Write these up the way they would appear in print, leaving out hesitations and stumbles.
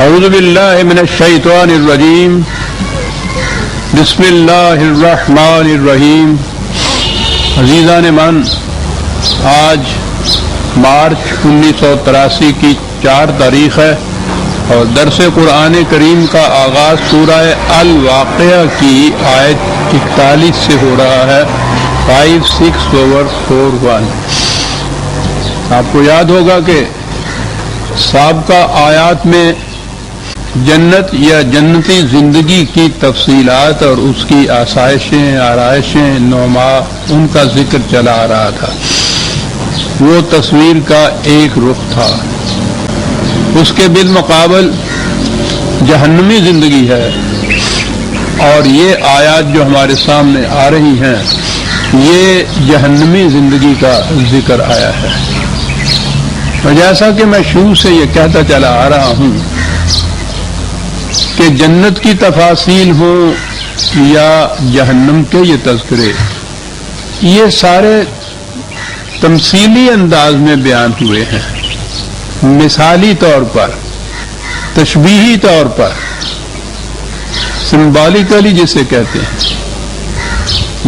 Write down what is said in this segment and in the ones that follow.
اعوذ باللہ من الشیطان الرجیم بسم اللہ الرحمن الرحیم۔ عزیزان من، آج مارچ 1983 کی 4 تاریخ ہے اور درس قرآن کریم کا آغاز سورہ الواقعہ کی آیت 41 سے ہو رہا ہے، 56/41۔ آپ کو یاد ہوگا کہ سابقہ آیات میں جنت یا جنتی زندگی کی تفصیلات اور اس کی آسائشیں، آرائشیں، نعما، ان کا ذکر چلا آ رہا تھا۔ وہ تصویر کا ایک رخ تھا۔ اس کے بالمقابل جہنمی زندگی ہے، اور یہ آیات جو ہمارے سامنے آ رہی ہیں یہ جہنمی زندگی کا ذکر آیا ہے۔ اور جیسا کہ میں شروع سے یہ کہتا چلا آ رہا ہوں کہ جنت کی تفاصیل ہوں یا جہنم کے یہ تذکرے، یہ سارے تمثیلی انداز میں بیان ہوئے ہیں، مثالی طور پر، تشبیہی طور پر، سمبولیکلی جسے کہتے ہیں۔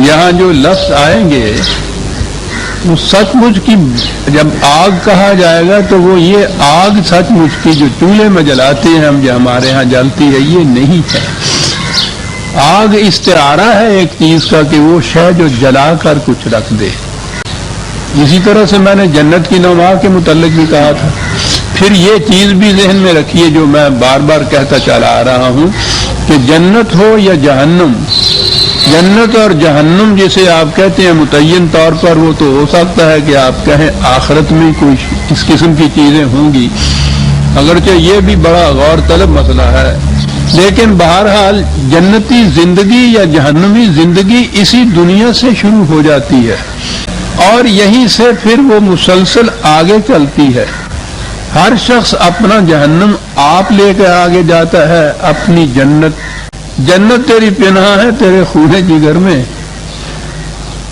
یہاں جو لفظ آئیں گے وہ سچ مچ کی، جب آگ کہا جائے گا تو وہ یہ آگ سچ مچ کی جو چولہے میں جلاتے ہیں ہم، جو ہمارے ہاں جلتی ہے، یہ نہیں ہے۔ آگ استعارہ ہے ایک چیز کا کہ وہ شے جو جلا کر کچھ رکھ دے۔ اسی طرح سے میں نے جنت کی نما کے متعلق بھی کہا تھا۔ پھر یہ چیز بھی ذہن میں رکھیے جو میں بار بار کہتا چلا آ رہا ہوں کہ جنت ہو یا جہنم، جنت اور جہنم جسے آپ کہتے ہیں متعین طور پر، وہ تو ہو سکتا ہے کہ آپ کہیں آخرت میں کوئی اس قسم کی چیزیں ہوں گی، اگرچہ یہ بھی بڑا غور طلب مسئلہ ہے، لیکن بہرحال جنتی زندگی یا جہنمی زندگی اسی دنیا سے شروع ہو جاتی ہے اور یہیں سے پھر وہ مسلسل آگے چلتی ہے۔ ہر شخص اپنا جہنم آپ لے کے آگے جاتا ہے، اپنی جنت تیری پناہ ہے تیرے خون جگر میں،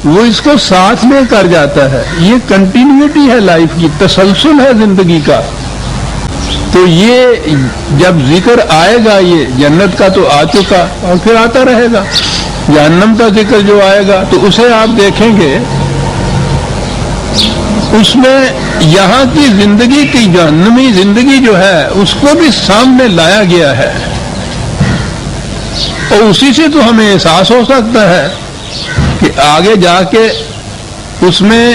وہ اس کو ساتھ لے کر جاتا ہے۔ یہ کنٹینیوٹی ہے لائف کی، تسلسل ہے زندگی کا۔ تو یہ جب ذکر آئے گا، یہ جنت کا تو آ چکا اور پھر آتا رہے گا، جہنم کا ذکر جو آئے گا تو اسے آپ دیکھیں گے اس میں یہاں کی زندگی کی جہنمی زندگی جو ہے اس کو بھی سامنے لایا گیا ہے، اور اسی سے تو ہمیں احساس ہو سکتا ہے کہ آگے جا کے اس میں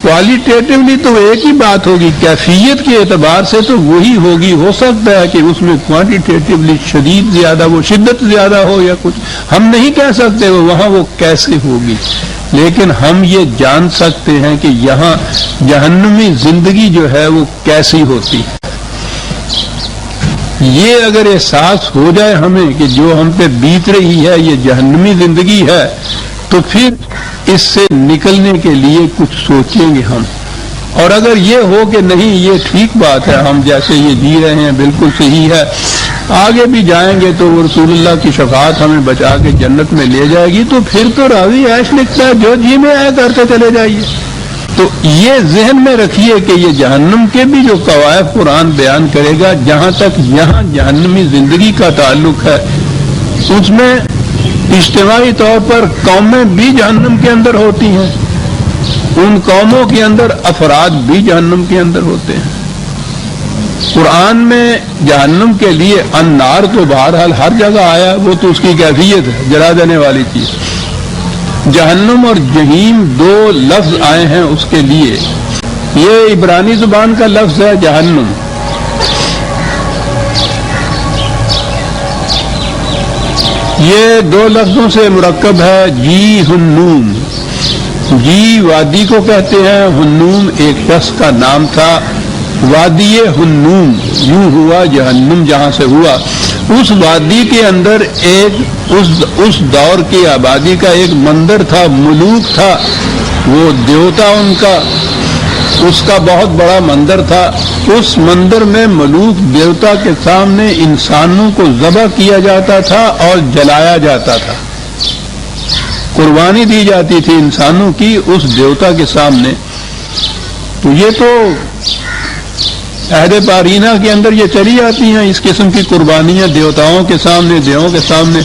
کوالیٹیٹیولی تو ایک ہی بات ہوگی، کیفیت کے اعتبار سے تو وہی ہوگی۔ ہو سکتا ہے کہ اس میں کوانٹیٹیولی شدید زیادہ، وہ شدت زیادہ ہو یا کچھ، ہم نہیں کہہ سکتے وہاں وہ کیسے ہوگی، لیکن ہم یہ جان سکتے ہیں کہ یہاں جہنمی زندگی جو ہے وہ کیسی ہوتی ہے۔ یہ اگر احساس ہو جائے ہمیں کہ جو ہم پہ بیت رہی ہے یہ جہنمی زندگی ہے، تو پھر اس سے نکلنے کے لیے کچھ سوچیں گے ہم۔ اور اگر یہ ہو کہ نہیں یہ ٹھیک بات ہے، ہم جیسے یہ جی رہے ہیں بالکل صحیح ہے، آگے بھی جائیں گے تو وہ رسول اللہ کی شفاعت ہمیں بچا کے جنت میں لے جائے گی، تو پھر تو راوی عیش لکھتا ہے جو جی میں آئے کرتے چلے جائیے۔ تو یہ ذہن میں رکھیے کہ یہ جہنم کے بھی جو قواعد قرآن بیان کرے گا، جہاں تک یہاں جہنمی زندگی کا تعلق ہے، اس میں اجتماعی طور پر قومیں بھی جہنم کے اندر ہوتی ہیں، ان قوموں کے اندر افراد بھی جہنم کے اندر ہوتے ہیں۔ قرآن میں جہنم کے لیے النار تو بہرحال ہر جگہ آیا، وہ تو اس کی کیفیت ہے، جلا دینے والی چیز۔ جہنم اور جہیم 2 لفظ آئے ہیں اس کے لیے، یہ عبرانی زبان کا لفظ ہے جہنم، یہ 2 لفظوں سے مرکب ہے، جی ہنوم۔ جی وادی کو کہتے ہیں، ہنوم ایک شخص کا نام تھا، وادی ہنوم یوں ہوا جہنم جہاں سے ہوا۔ اس وادی کے اندر ایک اس دور کی آبادی کا ایک مندر تھا، ملوک تھا، وہ دیوتا ان کا، اس کا بہت بڑا مندر تھا۔ اس مندر میں ملوک دیوتا کے سامنے انسانوں کو ذبح کیا جاتا تھا اور جلایا جاتا تھا، قربانی دی جاتی تھی انسانوں کی اس دیوتا کے سامنے۔ تو یہ تو عہد پارینہ کے اندر یہ چلی آتی ہیں اس قسم کی قربانیاں دیوتاؤں کے سامنے، دیووں کے سامنے.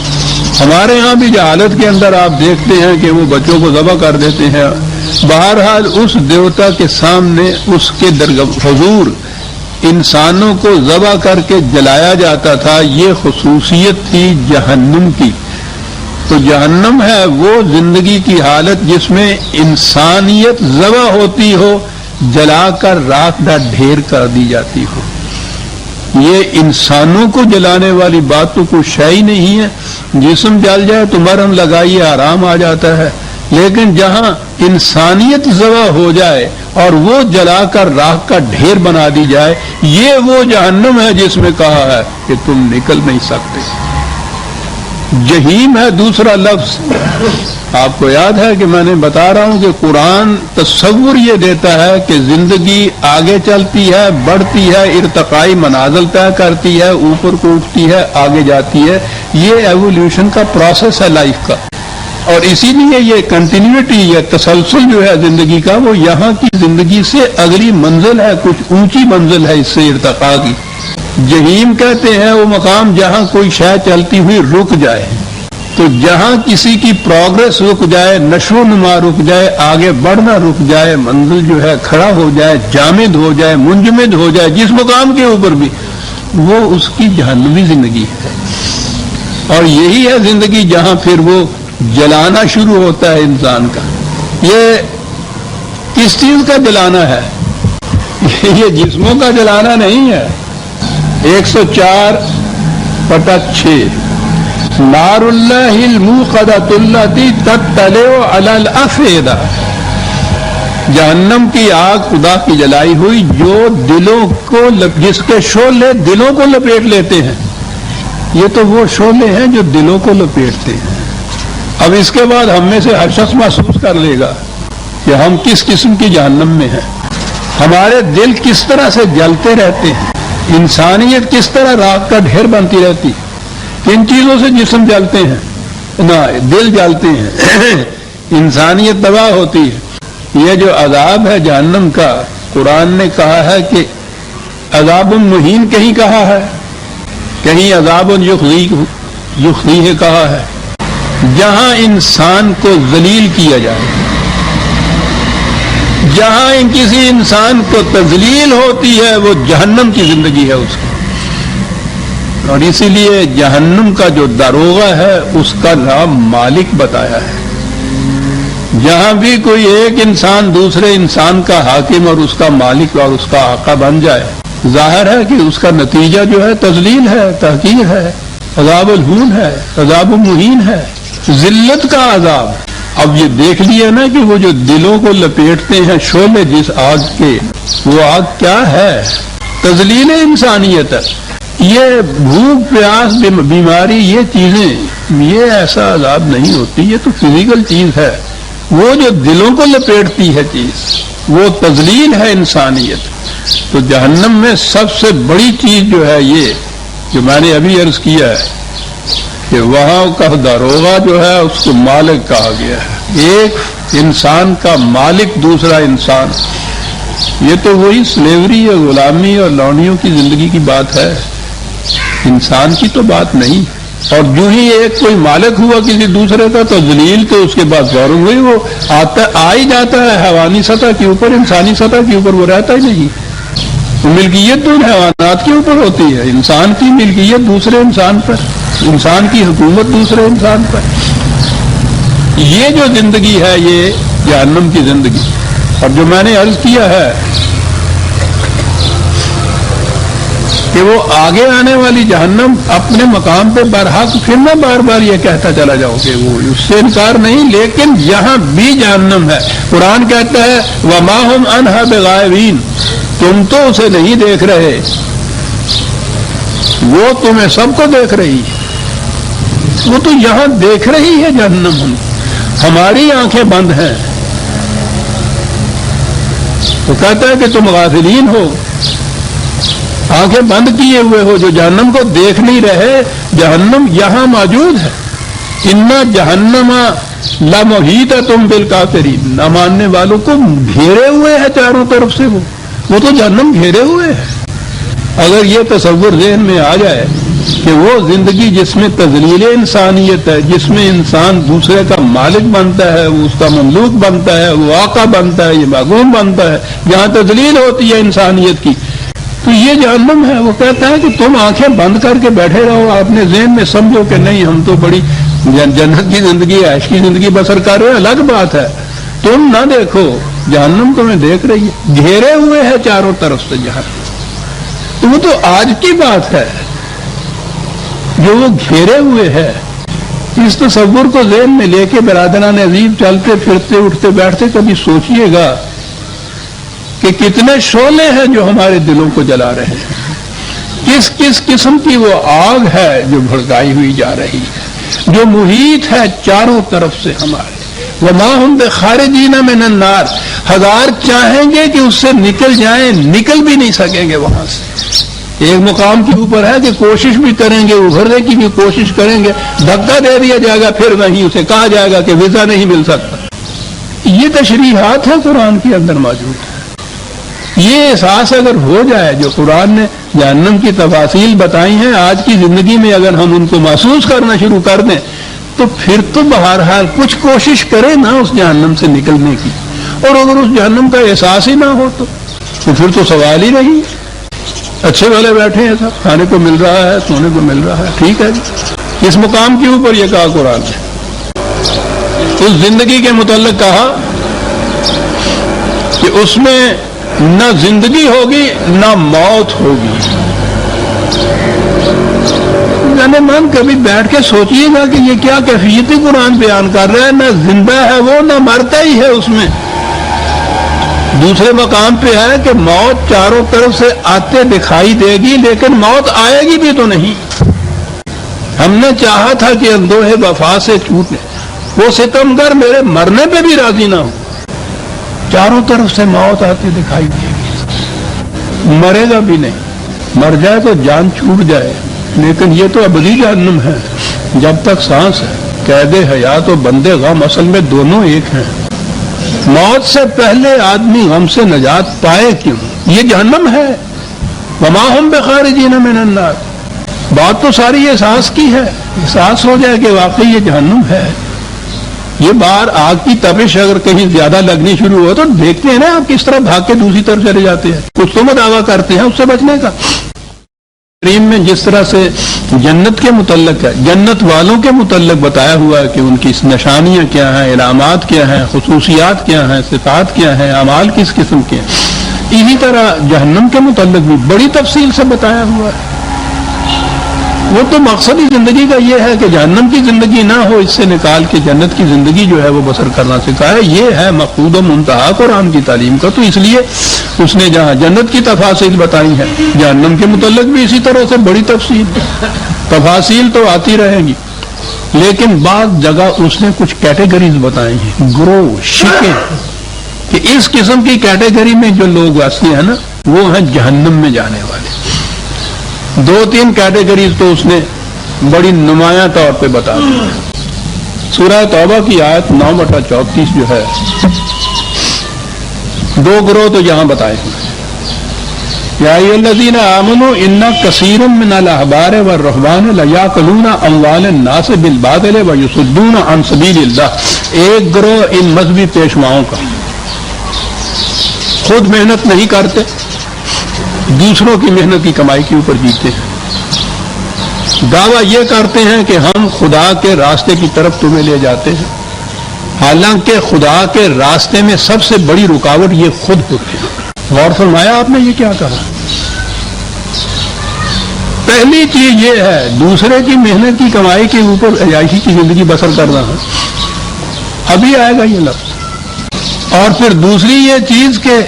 ہمارے ہاں بھی جہالت کے اندر آپ دیکھتے ہیں کہ وہ بچوں کو ذبح کر دیتے ہیں. بہرحال اس دیوتا کے سامنے اس کے حضور انسانوں کو ذبح کر کے جلایا جاتا تھا. یہ خصوصیت تھی جہنم کی. تو جہنم ہے وہ زندگی کی حالت جس میں انسانیت ذبح ہوتی ہو، جلا کر راکھ دا ڈھیر کر دی جاتی ہو. یہ انسانوں کو جلانے والی بات تو کوئی شے ہی نہیں ہے. جسم جل جائے تو مرہم لگائیے آرام آ جاتا ہے، لیکن جہاں انسانیت ذبح ہو جائے اور وہ جلا کر راکھ کا ڈھیر بنا دی جائے، یہ وہ جہنم ہے جس میں کہا ہے کہ تم نکل نہیں سکتے. جہیم ہے دوسرا لفظ. آپ کو یاد ہے کہ میں نے بتا رہا ہوں کہ قرآن تصور یہ دیتا ہے کہ زندگی آگے چلتی ہے، بڑھتی ہے، ارتقائی منازل طے کرتی ہے، اوپر کو اٹھتی ہے، آگے جاتی ہے. یہ ایوولوشن کا پروسیس ہے لائف کا، اور اسی لیے یہ کنٹینیوٹی یا تسلسل جو ہے زندگی کا، وہ یہاں کی زندگی سے اگلی منزل ہے، کچھ اونچی منزل ہے اس سے ارتقاء کی. جہیم کہتے ہیں وہ مقام جہاں کوئی شے چلتی ہوئی رک جائے. تو جہاں کسی کی پروگرس رک جائے، نشو و نما رک جائے، آگے بڑھنا رک جائے، منزل جو ہے کھڑا ہو جائے، جامد ہو جائے، منجمد ہو جائے جس مقام کے اوپر بھی، وہ اس کی جہنمی زندگی ہے. اور یہی ہے زندگی جہاں پھر وہ جلانا شروع ہوتا ہے انسان کا. یہ کس چیز کا جلانا ہے؟ یہ جسموں کا جلانا نہیں ہے. 104/6 نار اللہ الموقدۃ التی تطلع علی الافئدہ. جہنم کی آگ خدا کی جلائی ہوئی جو دلوں کو جس کے شعلے دلوں کو لپیٹ لیتے ہیں. یہ تو وہ شعلے ہیں جو دلوں کو لپیٹتے ہیں. اب اس کے بعد ہم میں سے ہر شخص محسوس کر لے گا کہ ہم کس قسم کی جہنم میں ہیں. ہمارے دل کس طرح سے جلتے رہتے ہیں، انسانیت کس طرح راکھ کا ڈھیر بنتی رہتی. کن چیزوں سے جسم جلتے ہیں؟ نہ دل جلتے ہیں، انسانیت تباہ ہوتی ہے. یہ جو عذاب ہے جہنم کا، قرآن نے کہا ہے کہ عذاب مہین کہیں کہا ہے، کہیں عذاب یخزیہ کہا ہے. جہاں انسان کو ذلیل کیا جائے، جہاں کسی انسان کو تذلیل ہوتی ہے، وہ جہنم کی زندگی ہے اس کی. اور اسی لیے جہنم کا جو داروغہ ہے اس کا نام مالک بتایا ہے. جہاں بھی کوئی ایک انسان دوسرے انسان کا حاکم اور اس کا مالک اور اس کا آقا بن جائے، ظاہر ہے کہ اس کا نتیجہ جو ہے تذلیل ہے، تحقیر ہے، عذاب الہون ہے، عذاب مہین ہے، ذلت کا عذاب. اب یہ دیکھ لیا نا کہ وہ جو دلوں کو لپیٹتے ہیں شعلے جس آگ کے، وہ آگ کیا ہے؟ تذلیل انسانیت ہے. یہ بھوک پیاس بیماری یہ چیزیں، یہ ایسا عذاب نہیں ہوتی، یہ تو فزیکل چیز ہے. وہ جو دلوں کو لپیٹتی ہے چیز، وہ تذلیل ہے انسانیت. تو جہنم میں سب سے بڑی چیز جو ہے یہ جو میں نے ابھی عرض کیا ہے کہ وہاں کا داروغہ جو ہے اس کو مالک کہا گیا ہے. ایک انسان کا مالک دوسرا انسان، یہ تو وہی سلیوری اور غلامی اور لونڈیوں کی زندگی کی بات ہے، انسان کی تو بات نہیں. اور جو ہی ایک کوئی مالک ہوا کسی دوسرے کا تو ذلیل، تو اس کے بعد فوراً وہی وہ آ ہی جاتا ہے حیوانی سطح کے اوپر، انسانی سطح کے اوپر وہ رہتا ہی نہیں. ملکیت تو حیوانات کے اوپر ہوتی ہے، انسان کی ملکیت دوسرے انسان پر، انسان کی حکومت دوسرے انسان پر. یہ جو زندگی ہے یہ جہنم کی زندگی. اور جو میں نے عرض کیا ہے کہ وہ آگے آنے والی جہنم اپنے مقام پہ برحق، پھر میں بار بار یہ کہتا چلا جاؤں کہ وہ اس سے انکار نہیں، لیکن یہاں بھی جہنم ہے. قرآن کہتا ہے وَمَا هُمْ عَنْهَا بِغَائِبِينَ، تم تو اسے نہیں دیکھ رہے، وہ تمہیں سب کو دیکھ رہی ہے. وہ تو یہاں دیکھ رہی ہے جہنم، ہماری آنکھیں بند ہیں. تو کہتا ہے کہ تم غافلین ہو، آنکھیں بند کیے ہوئے ہو، جو جہنم کو دیکھ نہیں رہے. جہنم یہاں موجود ہے. اِنَّ جَهَنَّمَ لَمُحِيطَةٌ بِالْكَافِرِينَ، نہ ماننے والوں کو گھیرے ہوئے ہے چاروں طرف سے. وہ تو جہنم گھیرے ہوئے ہے. اگر یہ تصور ذہن میں آ جائے کہ وہ زندگی جس میں تذلیل انسانیت ہے، جس میں انسان دوسرے کا مالک بنتا ہے، وہ اس کا مملوک بنتا ہے، وہ آقا بنتا ہے، یہ معصوم بنتا ہے، جہاں تذلیل ہوتی ہے انسانیت کی، تو یہ جہنم ہے۔ وہ کہتا ہے کہ تم آنکھیں بند کر کے بیٹھے رہو، اپنے ذہن میں سمجھو کہ نہیں ہم تو بڑی جنت کی زندگی، عیش کی زندگی بسر کر رہے ہیں، الگ بات ہے۔ تم نہ دیکھو، جہنم تمہیں دیکھ رہی ہے، گھیرے ہوئے ہے چاروں طرف سے جہنم۔ تو وہ تو آج کی بات ہے جو وہ گھیرے ہوئے ہے۔ اس تصور کو ذہن میں لے کے برادران عزیز چلتے پھرتے اٹھتے بیٹھتے کبھی سوچئے گا کہ کتنے شعلے ہیں جو ہمارے دلوں کو جلا رہے ہیں، کس کس قسم کی وہ آگ ہے جو بھڑکائی ہوئی جا رہی ہے، جو محیط ہے چاروں طرف سے ہمارے۔ وما ہم بخارجین من النار، ہزار چاہیں گے کہ اس سے نکل جائیں، نکل بھی نہیں سکیں گے وہاں سے۔ ایک مقام کے اوپر ہے کہ کوشش بھی کریں گے، ابھرنے کی بھی کوشش کریں گے، دھکا دے دیا جائے گا، پھر وہیں اسے کہا جائے گا کہ ویزا نہیں مل سکتا۔ یہ تشریحات ہیں قرآن کے اندر موجود ہے۔ یہ احساس اگر ہو جائے جو قرآن نے جہنم کی تفاصیل بتائی ہیں، آج کی زندگی میں اگر ہم ان کو محسوس کرنا شروع کر دیں تو پھر تو بہرحال کچھ کوشش کرے نا اس جہنم سے نکلنے کی۔ اور اگر اس جہنم کا احساس ہی نہ ہو تو پھر تو سوال ہی نہیں۔ اچھے والے بیٹھے ہیں، سب کھانے کو مل رہا ہے، سونے کو مل رہا ہے، ٹھیک ہے جی۔ اس مقام کے اوپر یہ کہا قرآن نے، اس زندگی کے متعلق کہا کہ اس میں نہ زندگی ہوگی نہ موت ہوگی۔ یعنی من کبھی بیٹھ کے سوچئے گا کہ یہ کیا کیفیتی قرآن بیان کر رہا ہے، نہ زندہ ہے وہ نہ مرتا ہی ہے اس میں۔ دوسرے مقام پہ ہے کہ موت چاروں طرف سے آتے دکھائی دے گی لیکن موت آئے گی بھی تو نہیں۔ ہم نے چاہا تھا کہ اندوہ وفا سے چھوٹے، وہ ستمگر میرے مرنے پہ بھی راضی نہ ہو، چاروں طرف سے موت آتی دکھائی دے گی، مرے گا بھی نہیں، مر جائے تو جان چھوٹ جائے، لیکن یہ تو ابدی جہنم ہے، جب تک سانس ہے۔ قید حیات و بندے غم اصل میں دونوں ایک ہیں۔ موت سے پہلے آدمی غم سے نجات پائے کیوں؟ یہ جہنم ہے۔ وما ہم بخارجین من النار، بات تو ساری احساس کی ہے، احساس ہو جائے کہ واقعی یہ جہنم ہے۔ یہ بار آگ کی تپش اگر کہیں زیادہ لگنی شروع ہو تو دیکھتے ہیں نا آپ کس طرح بھاگ کے دوسری طرف چلے جاتے ہیں، کچھ تو دعویٰ کرتے ہیں اس سے بچنے کا۔ کریم میں جس طرح سے جنت کے متعلق ہے، جنت والوں کے متعلق بتایا ہوا ہے کہ ان کی نشانیاں کیا ہیں، علامات کیا ہیں، خصوصیات کیا ہیں، صفات کیا ہیں، اعمال کس قسم کے ہیں، اسی طرح جہنم کے متعلق بھی بڑی تفصیل سے بتایا ہوا ہے۔ وہ تو مقصد ہی زندگی کا یہ ہے کہ جہنم کی زندگی نہ ہو، اس سے نکال کے جنت کی زندگی جو ہے وہ بسر کرنا سکھایا۔ یہ ہے مقصود و منتہا قرآن کی تعلیم کا۔ تو اس لیے اس نے جہاں جنت کی تفاصیل بتائی ہیں، جہنم کے متعلق بھی اسی طرح سے بڑی تفاصیل تو آتی رہیں گی، لیکن بعض جگہ اس نے کچھ کیٹیگریز بتائی ہیں، گروہ شکیں، کہ اس قسم کی کیٹیگری میں جو لوگ واسطے ہیں نا وہ ہیں جہنم میں جانے والے۔ دو تین کیٹیگریز تو اس نے بڑی نمایاں طور پہ بتا دی۔ سورہ توبہ کی آیت 9/34 جو ہے، دو گروہ تو یہاں بتائے ہیں۔ یا ایھا الذین آمنوا ان کثیر من الاحبار والرہبان لیاکلون اموال الناس بالباطل ویصدون عن سبیل اللہ۔ ایک گروہ ان مذہبی پیشواؤں کا خود محنت نہیں کرتے، دوسروں کی محنت کی کمائی کے اوپر جیتے ہیں، دعویٰ یہ کرتے ہیں کہ ہم خدا کے راستے کی طرف تمہیں لے جاتے ہیں، حالانکہ خدا کے راستے میں سب سے بڑی رکاوٹ یہ خود ہوتے ہیں۔ غور فرمایا آپ نے یہ کیا کہا؟ پہلی چیز یہ ہے دوسرے کی محنت کی کمائی کے اوپر عیاشی کی زندگی بسر کرنا ہے، ابھی آئے گا یہ لفظ۔ اور پھر دوسری یہ چیز کہ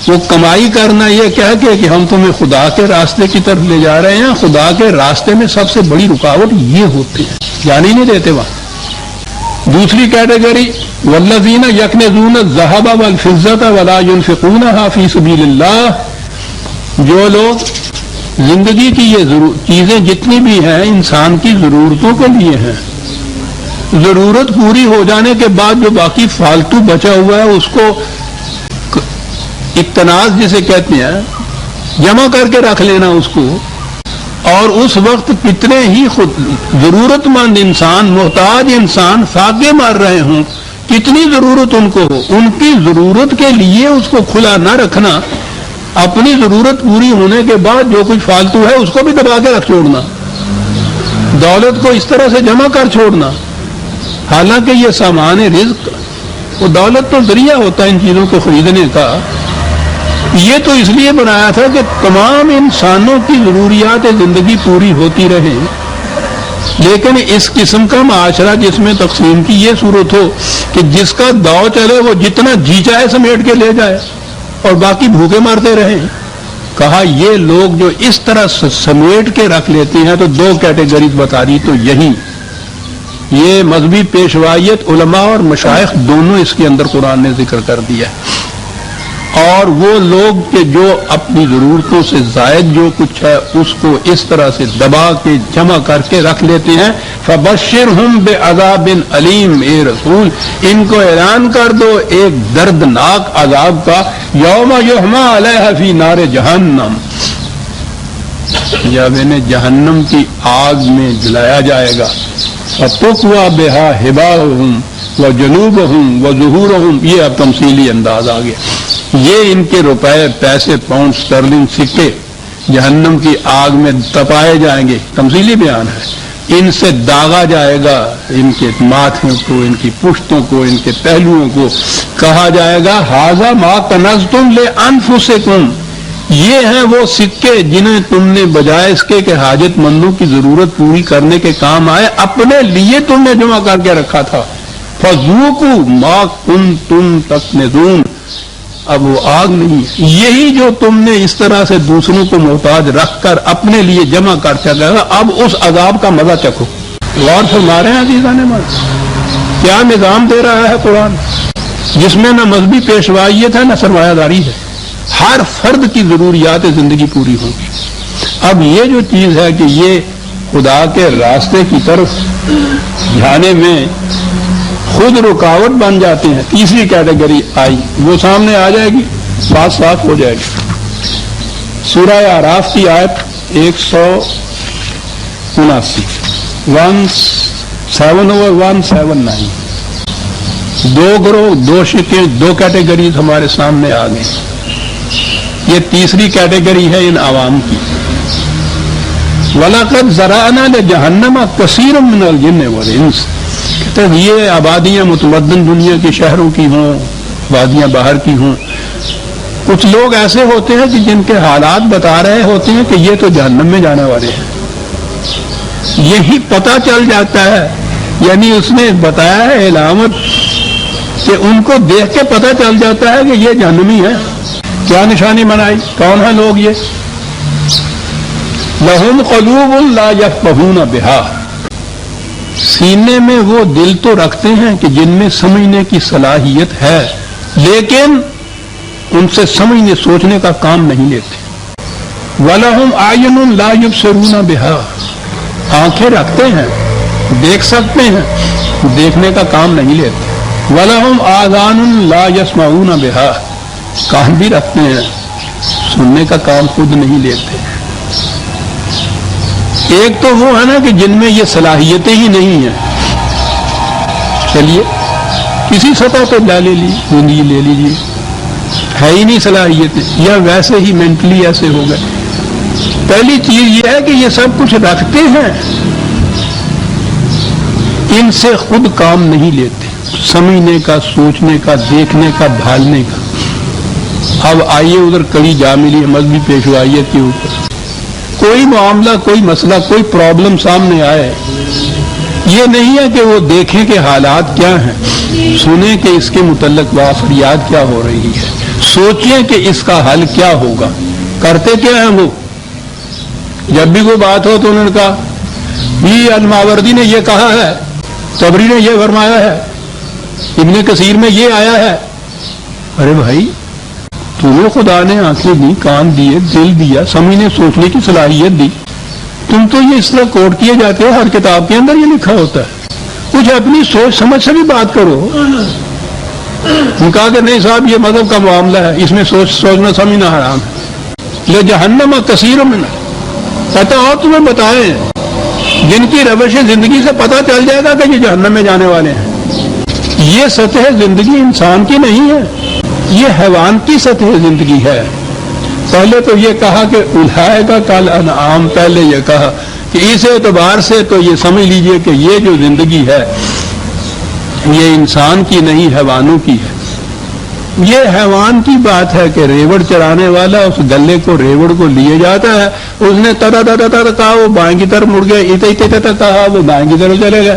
وہ کمائی کرنا یہ کہہ کے کہ ہم تمہیں خدا کے راستے کی طرف لے جا رہے ہیں، خدا کے راستے میں سب سے بڑی رکاوٹ یہ ہوتی ہے، جان ہی نہیں دیتے وہاں۔ دوسری کیٹیگری والذین یکنزون الذھب والفضة ولا ينفقونها فی سبیل اللہ، جو لوگ زندگی کی یہ چیزیں جتنی بھی ہیں انسان کی ضرورتوں کے لیے ہیں، ضرورت پوری ہو جانے کے بعد جو باقی فالتو بچا ہوا ہے اس کو اقتناز جسے کہتے ہیں، جمع کر کے رکھ لینا اس کو، اور اس وقت کتنے ہی خود ضرورت مند انسان، محتاج انسان فاقے مار رہے ہوں، کتنی ضرورت ان کو ہو، ان کی ضرورت کے لیے اس کو کھلا نہ رکھنا، اپنی ضرورت پوری ہونے کے بعد جو کچھ فالتو ہے اس کو بھی دبا کے رکھ چھوڑنا، دولت کو اس طرح سے جمع کر چھوڑنا، حالانکہ یہ سامان رزق، وہ دولت تو ذریعہ ہوتا ہے ان چیزوں کو خریدنے کا، یہ تو اس لیے بنایا تھا کہ تمام انسانوں کی ضروریات زندگی پوری ہوتی رہے، لیکن اس قسم کا معاشرہ جس میں تقسیم کی یہ صورت ہو کہ جس کا داؤ چلے وہ جتنا جی چاہے سمیٹ کے لے جائے اور باقی بھوکے مارتے رہیں۔ کہا یہ لوگ جو اس طرح سمیٹ کے رکھ لیتے ہیں تو دو کیٹیگریز بتا دی، تو یہی یہ مذہبی پیشوائیت، علماء اور مشائخ دونوں اس کے اندر قرآن نے ذکر کر دیا ہے، اور وہ لوگ کہ جو اپنی ضرورتوں سے زائد جو کچھ ہے اس کو اس طرح سے دبا کے جمع کر کے رکھ لیتے ہیں، فبشرہم بعذاب علیم، اے رسول ان کو اعلان کر دو ایک دردناک عذاب کا، یوم یحمى علیہ فی نار جہنم، جب انہیں جہنم کی آگ میں جلایا جائے گا، فَتُقْوَى بِهَا حِبَالُهُمْ وَجُنُوبُهُمْ وَظُهُورُهُمْ، یہ اب تمثیلی انداز آ گیا، یہ ان کے روپے، پیسے، پاؤنڈ، سٹرلنگ، سکے جہنم کی آگ میں تپائے جائیں گے، تمثیلی بیان ہے، ان سے داغا جائے گا، ان کے ماتھوں کو، ان کی پشتوں کو، ان کے پہلوؤں کو، کہا جائے گا ھذا ما کنزتم لانفسکم، یہ ہیں وہ سکے جنہیں تم نے بجائے اس کے کہ حاجت مندوں کی ضرورت پوری کرنے کے کام آئے اپنے لیے تم نے جمع کر کے رکھا تھا، فذوقوا ما کنتم تکنزون، اب وہ آگ نہیں، یہی جو تم نے اس طرح سے دوسروں کو محتاج رکھ کر اپنے لیے جمع کر چکا ہے، اب اس عذاب کا مزہ چکھو۔ غور فرما رہے ہیں عزیزان من، کیا نظام دے رہا ہے قرآن، جس میں نہ مذہبی پیشوائیت ہے نہ سرمایہ داری ہے، ہر فرد کی ضروریات زندگی پوری ہوگی۔ اب یہ جو چیز ہے کہ یہ خدا کے راستے کی طرف جانے میں خود رکاوٹ بن جاتے ہیں، تیسری کیٹیگری آئی، وہ سامنے آ جائے گی، بات صاف ہو جائے گی۔ سورہ اعراف کی آیت 179 1779، دو گروہ، دو شکیں، دو کیٹیگریز ہمارے سامنے آ گئی، یہ تیسری کیٹیگری ہے ان عوام کی۔ وَلَقَدْ زَرَعْنَا لِجَهَنَّمَ كَثِيرًا مِنَ الْجِنِّ وَالْإِنسِ، کہتے ہیں یہ آبادیاں متمدن دنیا کے شہروں کی ہوں، آبادیاں باہر کی ہوں، کچھ لوگ ایسے ہوتے ہیں کہ جن کے حالات بتا رہے ہوتے ہیں کہ یہ تو جہنم میں جانے والے ہیں، یہی پتہ چل جاتا ہے، یعنی اس نے بتایا ہے علامت کہ ان کو دیکھ کے پتہ چل جاتا ہے کہ یہ جہنمی ہے۔ کیا نشانی بنائی؟ کون ہیں لوگ یہ؟ لَهُمْ قُلُوبٌ لَا يَفْقَهُونَ بِهَا، سینے میں وہ دل تو رکھتے ہیں کہ جن میں سمجھنے کی صلاحیت ہے، لیکن ان سے سمجھنے سوچنے کا کام نہیں لیتے۔ وَلَهُمْ أَعْيُنٌ لَا يُبْصِرُونَ بِهَا، آنکھیں رکھتے ہیں، دیکھ سکتے ہیں، دیکھنے کا کام نہیں لیتے۔ وَلَهُمْ آذَانٌ لَا يَسْمَعُونَ بِهَا، کان بھی رکھتے ہیں، سننے کا کام خود نہیں لیتے۔ ایک تو وہ ہے نا کہ جن میں یہ صلاحیتیں ہی نہیں ہیں، چلیے کسی سطح پہ لے لیجیے، لے لیجیے، ہے ہی نہیں صلاحیتیں، یا ویسے ہی مینٹلی ایسے ہو گئے۔ پہلی چیز یہ ہے کہ یہ سب کچھ رکھتے ہیں، ان سے خود کام نہیں لیتے، سمجھنے کا، سوچنے کا، دیکھنے کا، بھالنے کا۔ اب آئیے ادھر کڑی جا ملی ہے مذہبی پیشوائیت کے اوپر، کوئی معاملہ، کوئی مسئلہ، کوئی پرابلم سامنے آئے، یہ نہیں ہے کہ وہ دیکھیں کہ حالات کیا ہیں، سنیں کہ اس کے متعلق وا فریاد کیا ہو رہی ہے، سوچیں کہ اس کا حل کیا ہوگا۔ کرتے کیا ہیں وہ؟ جب بھی کوئی بات ہو تو انہوں نے کہا یہ الماوردی نے یہ کہا ہے، طبری نے یہ فرمایا ہے، ابن کثیر میں یہ آیا ہے۔ ارے بھائی، تمہیں خدا نے آنکھیں دی، کان دیے، دل دیا، سمجھنے سوچنے کی صلاحیت دی، تم تو یہ اس طرح کوٹ کیے جاتے ہو، ہر کتاب کے اندر یہ لکھا ہوتا ہے، کچھ اپنی سوچ سمجھ سے بھی بات کرو۔ کہا کہ نہیں صاحب یہ مذہب کا معاملہ ہے، اس میں سوچنا سمجھنا حرام ہے، لجہنم کثیر من، کہتا اور تمہیں بتائیں جن کی روش زندگی سے پتہ چل جائے گا کہ یہ جہنم میں جانے والے ہیں. یہ سطح زندگی انسان کی نہیں ہے، یہ حیوان کی سطح زندگی ہے. پہلے تو یہ کہا کہ اولئک کالانعام، پہلے یہ کہا کہ اس اعتبار سے تو یہ سمجھ لیجئے کہ یہ جو زندگی ہے یہ انسان کی نہیں حیوانوں کی ہے. یہ حیوان کی بات ہے کہ ریوڑ چرانے والا اس گلے کو ریوڑ کو لیے جاتا ہے، اس نے تا کہا وہ بائیں کی طرف مڑ گئے، اتے کہا وہ دائیں کی طرف چلے گئے.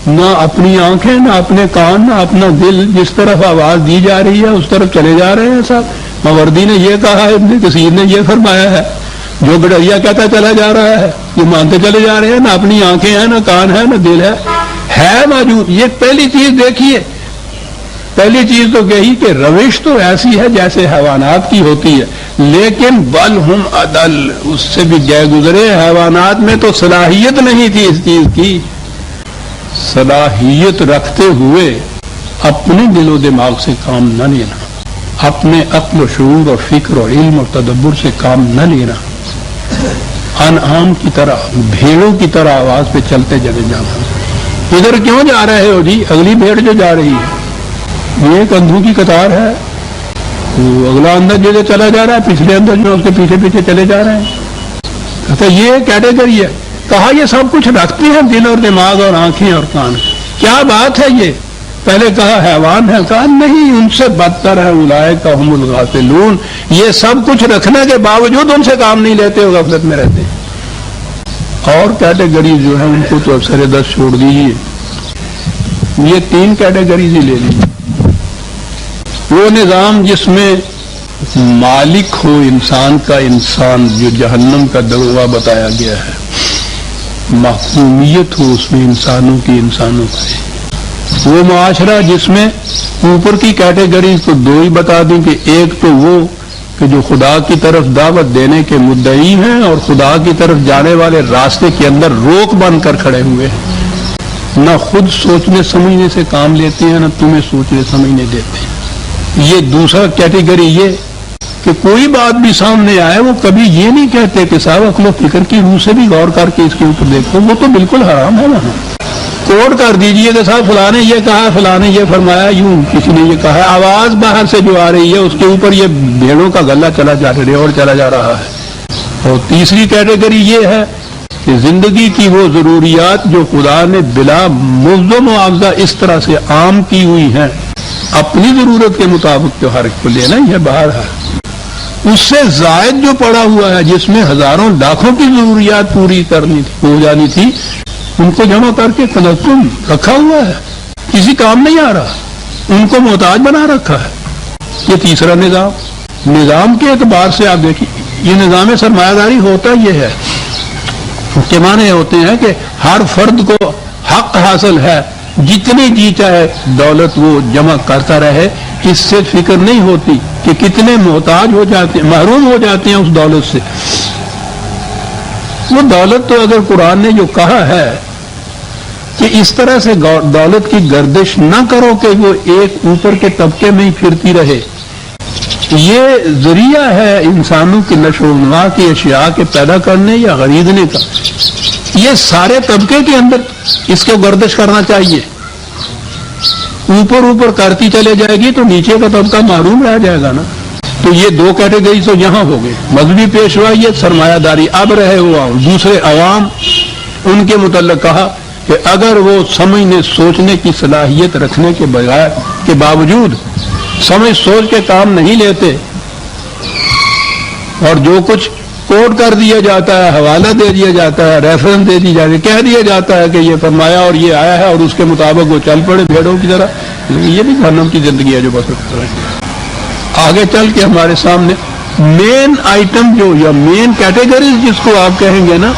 نہ اپنی آنکھیں نہ اپنے کان نہ اپنا دل، جس طرف آواز دی جا رہی ہے اس طرف چلے جا رہے ہیں. صاحب ماوردی نے یہ کہا ہے، ابن کثیر نے یہ فرمایا ہے، جو گڈریا کہتا چلا جا رہا ہے یہ مانتے چلے جا رہے ہیں. نہ اپنی آنکھیں ہیں نہ کان ہے نہ دل ہے موجود. یہ پہلی چیز دیکھیے، پہلی چیز تو کہی کہ روش تو ایسی ہے جیسے حیوانات کی ہوتی ہے، لیکن بل ہم عدل، اس سے بھی گئے گزرے. حیوانات میں تو صلاحیت نہیں تھی اس چیز کی. صلاحیت رکھتے ہوئے اپنے دل و دماغ سے کام نہ لینا، اپنے عقل و شعور اور فکر اور علم اور تدبر سے کام نہ لینا، انعام کی طرح بھیڑوں کی طرح آواز پہ چلتے چلے جانا. ادھر کیوں جا رہے ہو جی؟ اگلی بھیڑ جو جا رہی ہے یہ ایک اندھوں کی قطار ہے، وہ اگلا اندر جو چلا جا رہا ہے، پچھلے اندر جو اس کے پیچھے پیچھے چلے جا رہے ہیں. کہتا یہ کیٹیگری ہے. کہا یہ سب کچھ رکھتے ہیں دل اور دماغ اور آنکھیں اور کان. کیا بات ہے یہ؟ پہلے کہا حیوان ہے، کہا نہیں ان سے بدتر ہے اولئک هم الغافلون. یہ سب کچھ رکھنے کے باوجود ان سے کام نہیں لیتے، وہ غفلت میں رہتے. اور کیٹیگری جو ہے ان کو تو افسر دست چھوڑ دیجیے. یہ 3 کیٹیگریز ہی لے لیجیے. وہ نظام جس میں مالک ہو انسان کا انسان، جو جہنم کا دروازہ بتایا گیا ہے، محکومیت ہو اس میں انسانوں کی انسانوں کی. وہ معاشرہ جس میں اوپر کی کیٹیگریز تو 2 ہی بتا دیں کہ ایک تو وہ کہ جو خدا کی طرف دعوت دینے کے مدعی ہیں اور خدا کی طرف جانے والے راستے کے اندر روک بن کر کھڑے ہوئے ہیں، نہ خود سوچنے سمجھنے سے کام لیتے ہیں نہ تمہیں سوچنے سمجھنے دیتے ہیں. یہ دوسرا کیٹیگری یہ کہ کوئی بات بھی سامنے آئے وہ کبھی یہ نہیں کہتے کہ صاحب عقل و فکر کی روح سے بھی غور کر کے اس کے اوپر دیکھو، وہ تو بالکل حرام ہے. وہاں کوڈ کر دیجئے کہ صاحب فلاں نے یہ کہا، فلاں نے یہ فرمایا، یوں کسی نے یہ کہا. آواز باہر سے جو آ رہی ہے اس کے اوپر یہ بھیڑوں کا غلہ چلا جا رہا ہے اور چلا جا رہا ہے. اور تیسری کیٹیگری یہ ہے کہ زندگی کی وہ ضروریات جو خدا نے بلا مفت و معاوضہ اس طرح سے عام کی ہوئی ہیں، اپنی ضرورت کے مطابق جو ہر ایک کو لینا ہی ہے باہر ہے، اس سے زائد جو پڑا ہوا ہے جس میں ہزاروں لاکھوں کی ضروریات پوری کرنی تھی، ہو جانی تھی، ان کو جمع کر کے تنظم رکھا ہوا ہے، کسی کام نہیں آ رہا، ان کو محتاج بنا رکھا ہے. یہ تیسرا نظام کے اعتبار سے آپ دیکھیں، یہ نظام سرمایہ داری ہوتا یہ ہے کہ معنی ہوتے ہیں کہ ہر فرد کو حق حاصل ہے، جتنی جی چاہے دولت وہ جمع کرتا رہے، اس سے فکر نہیں ہوتی کہ کتنے محتاج ہو جاتے ہیں، محروم ہو جاتے ہیں اس دولت سے. وہ دولت تو اگر قرآن نے جو کہا ہے کہ اس طرح سے دولت کی گردش نہ کرو کہ وہ ایک اوپر کے طبقے میں ہی پھرتی رہے، یہ ذریعہ ہے انسانوں کی نشو و نما کی اشیاء کے پیدا کرنے یا خریدنے کا. یہ سارے طبقے کے اندر اس کو گردش کرنا چاہیے. اوپر کرتی چلے جائے گی تو نیچے کا طبقہ محروم رہ جائے گا نا. تو یہ 2 کیٹیگری تو یہاں ہو گئے، مذہبی پیشوائیت، سرمایہ داری. اب رہے ہوا دوسرے عوام، ان کے متعلق کہا کہ اگر وہ سمجھنے سوچنے کی صلاحیت رکھنے کے باوجود سمجھ سوچ کے کام نہیں لیتے اور جو کچھ کوٹ کر دیا جاتا ہے، حوالہ دے دیا جاتا ہے، ریفرنس دے دی جاتی ہے، کہہ دیا جاتا ہے کہ یہ فرمایا اور یہ آیا ہے اور اس کے مطابق وہ چل پڑے بھیڑوں کی طرح، یہ بھی جہنم کی زندگی ہے جو بسر کر رہے ہیں. آگے چل کے ہمارے سامنے مین آئٹم جو یا مین کیٹیگریز جس کو آپ کہیں گے نا،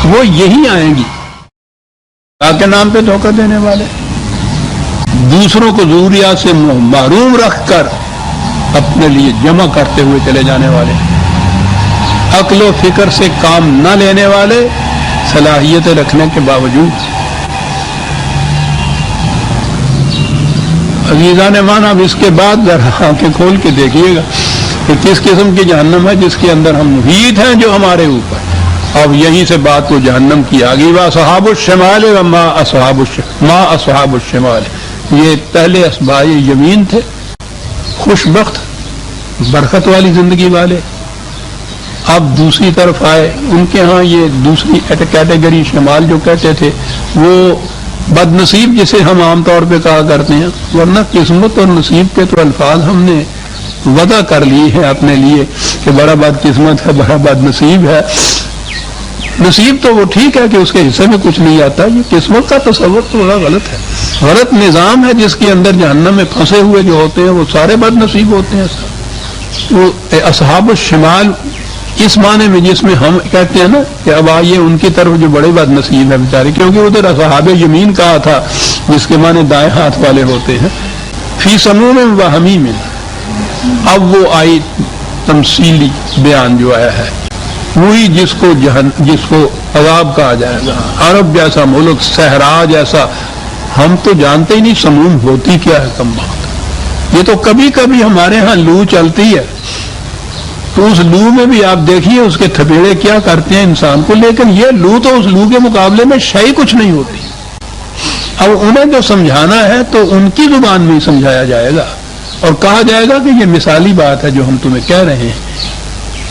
وہ یہی آئیں گی. اللہ کے نام پہ دھوکہ دینے والے، دوسروں کو ضروریات سے محروم رکھ کر اپنے لیے جمع کرتے ہوئے چلے جانے والے، عقل و فکر سے کام نہ لینے والے، صلاحیتیں رکھنے کے باوجود. عزیزان مان، اب اس کے بعد ذرا آنکھیں کھول کے دیکھیے گا کہ کس قسم کی جہنم ہے جس کے اندر ہم محیط ہیں جو ہمارے اوپر. اب یہیں سے بات کو جہنم کی آگئی. واصحاب الشمال وما اصحاب الشمال، یہ پہلے اصحاب یمین تھے، خوش بخت برکت والی زندگی والے. اب دوسری طرف آئے، ان کے ہاں یہ دوسری کیٹیگری شمال جو کہتے تھے وہ بد نصیب جسے ہم عام طور پہ کہا کرتے ہیں، ورنہ قسمت اور نصیب کے تو الفاظ ہم نے وضع کر لیے ہیں اپنے لیے کہ بڑا بد قسمت ہے، بڑا بد نصیب ہے. نصیب تو وہ ٹھیک ہے کہ اس کے حصے میں کچھ نہیں آتا، یہ قسمت کا تصور تو بڑا غلط ہے، غلط نظام ہے جس کے اندر جہنم میں پھنسے ہوئے جو ہوتے ہیں وہ سارے بد نصیب ہوتے ہیں. وہ اصحاب الشمال اس معنی میں جس میں ہم کہتے ہیں نا کہ اب آئیے ان کی طرف جو بڑے بد نصیب ہے بیچارے، کیونکہ ادھر اصحاب یمین کہا تھا جس کے معنی دائیں ہاتھ والے ہوتے ہیں. فی سموم و حمیم، اب وہ آئی تمثیلی بیان جو آیا ہے وہی جس کو عذاب کہا جائے گا. عرب جیسا ملک، صحرا جیسا، ہم تو جانتے ہی نہیں سموم ہوتی کیا ہے. کم بات، یہ تو کبھی کبھی ہمارے ہاں لو چلتی ہے تو اس لو میں بھی آپ دیکھیے اس کے تھپیڑے کیا کرتے ہیں انسان کو، لیکن یہ لو تو اس لو کے مقابلے میں شے کچھ نہیں ہوتی. اب انہیں جو سمجھانا ہے تو ان کی زبان میں ہی سمجھایا جائے گا اور کہا جائے گا کہ یہ مثالی بات ہے جو ہم تمہیں کہہ رہے ہیں.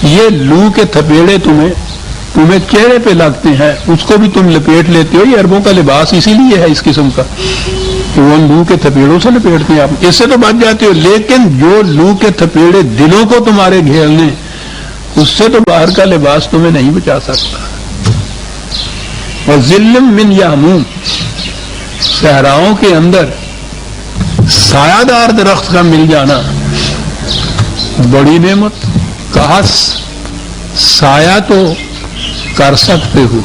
یہ لو کے تھپیڑے تمہیں چہرے پہ لگتے ہیں، اس کو بھی تم لپیٹ لیتے ہو. یہ عربوں کا لباس اسی لیے ہے اس قسم کا کہ وہ لو کے تھپیڑوں سے لپیٹتے ہیں. آپ اس سے تو بچ جاتے ہو، لیکن جو لو کے تھپیڑے دلوں کو تمہارے گھیرنے، اس سے تو باہر کا لباس تمہیں نہیں بچا سکتا. اور ظلم من یاموم، صحراؤں کے اندر سایہ دار درخت کا مل جانا بڑی نعمت. کہا سایہ تو کر سکتے ہو،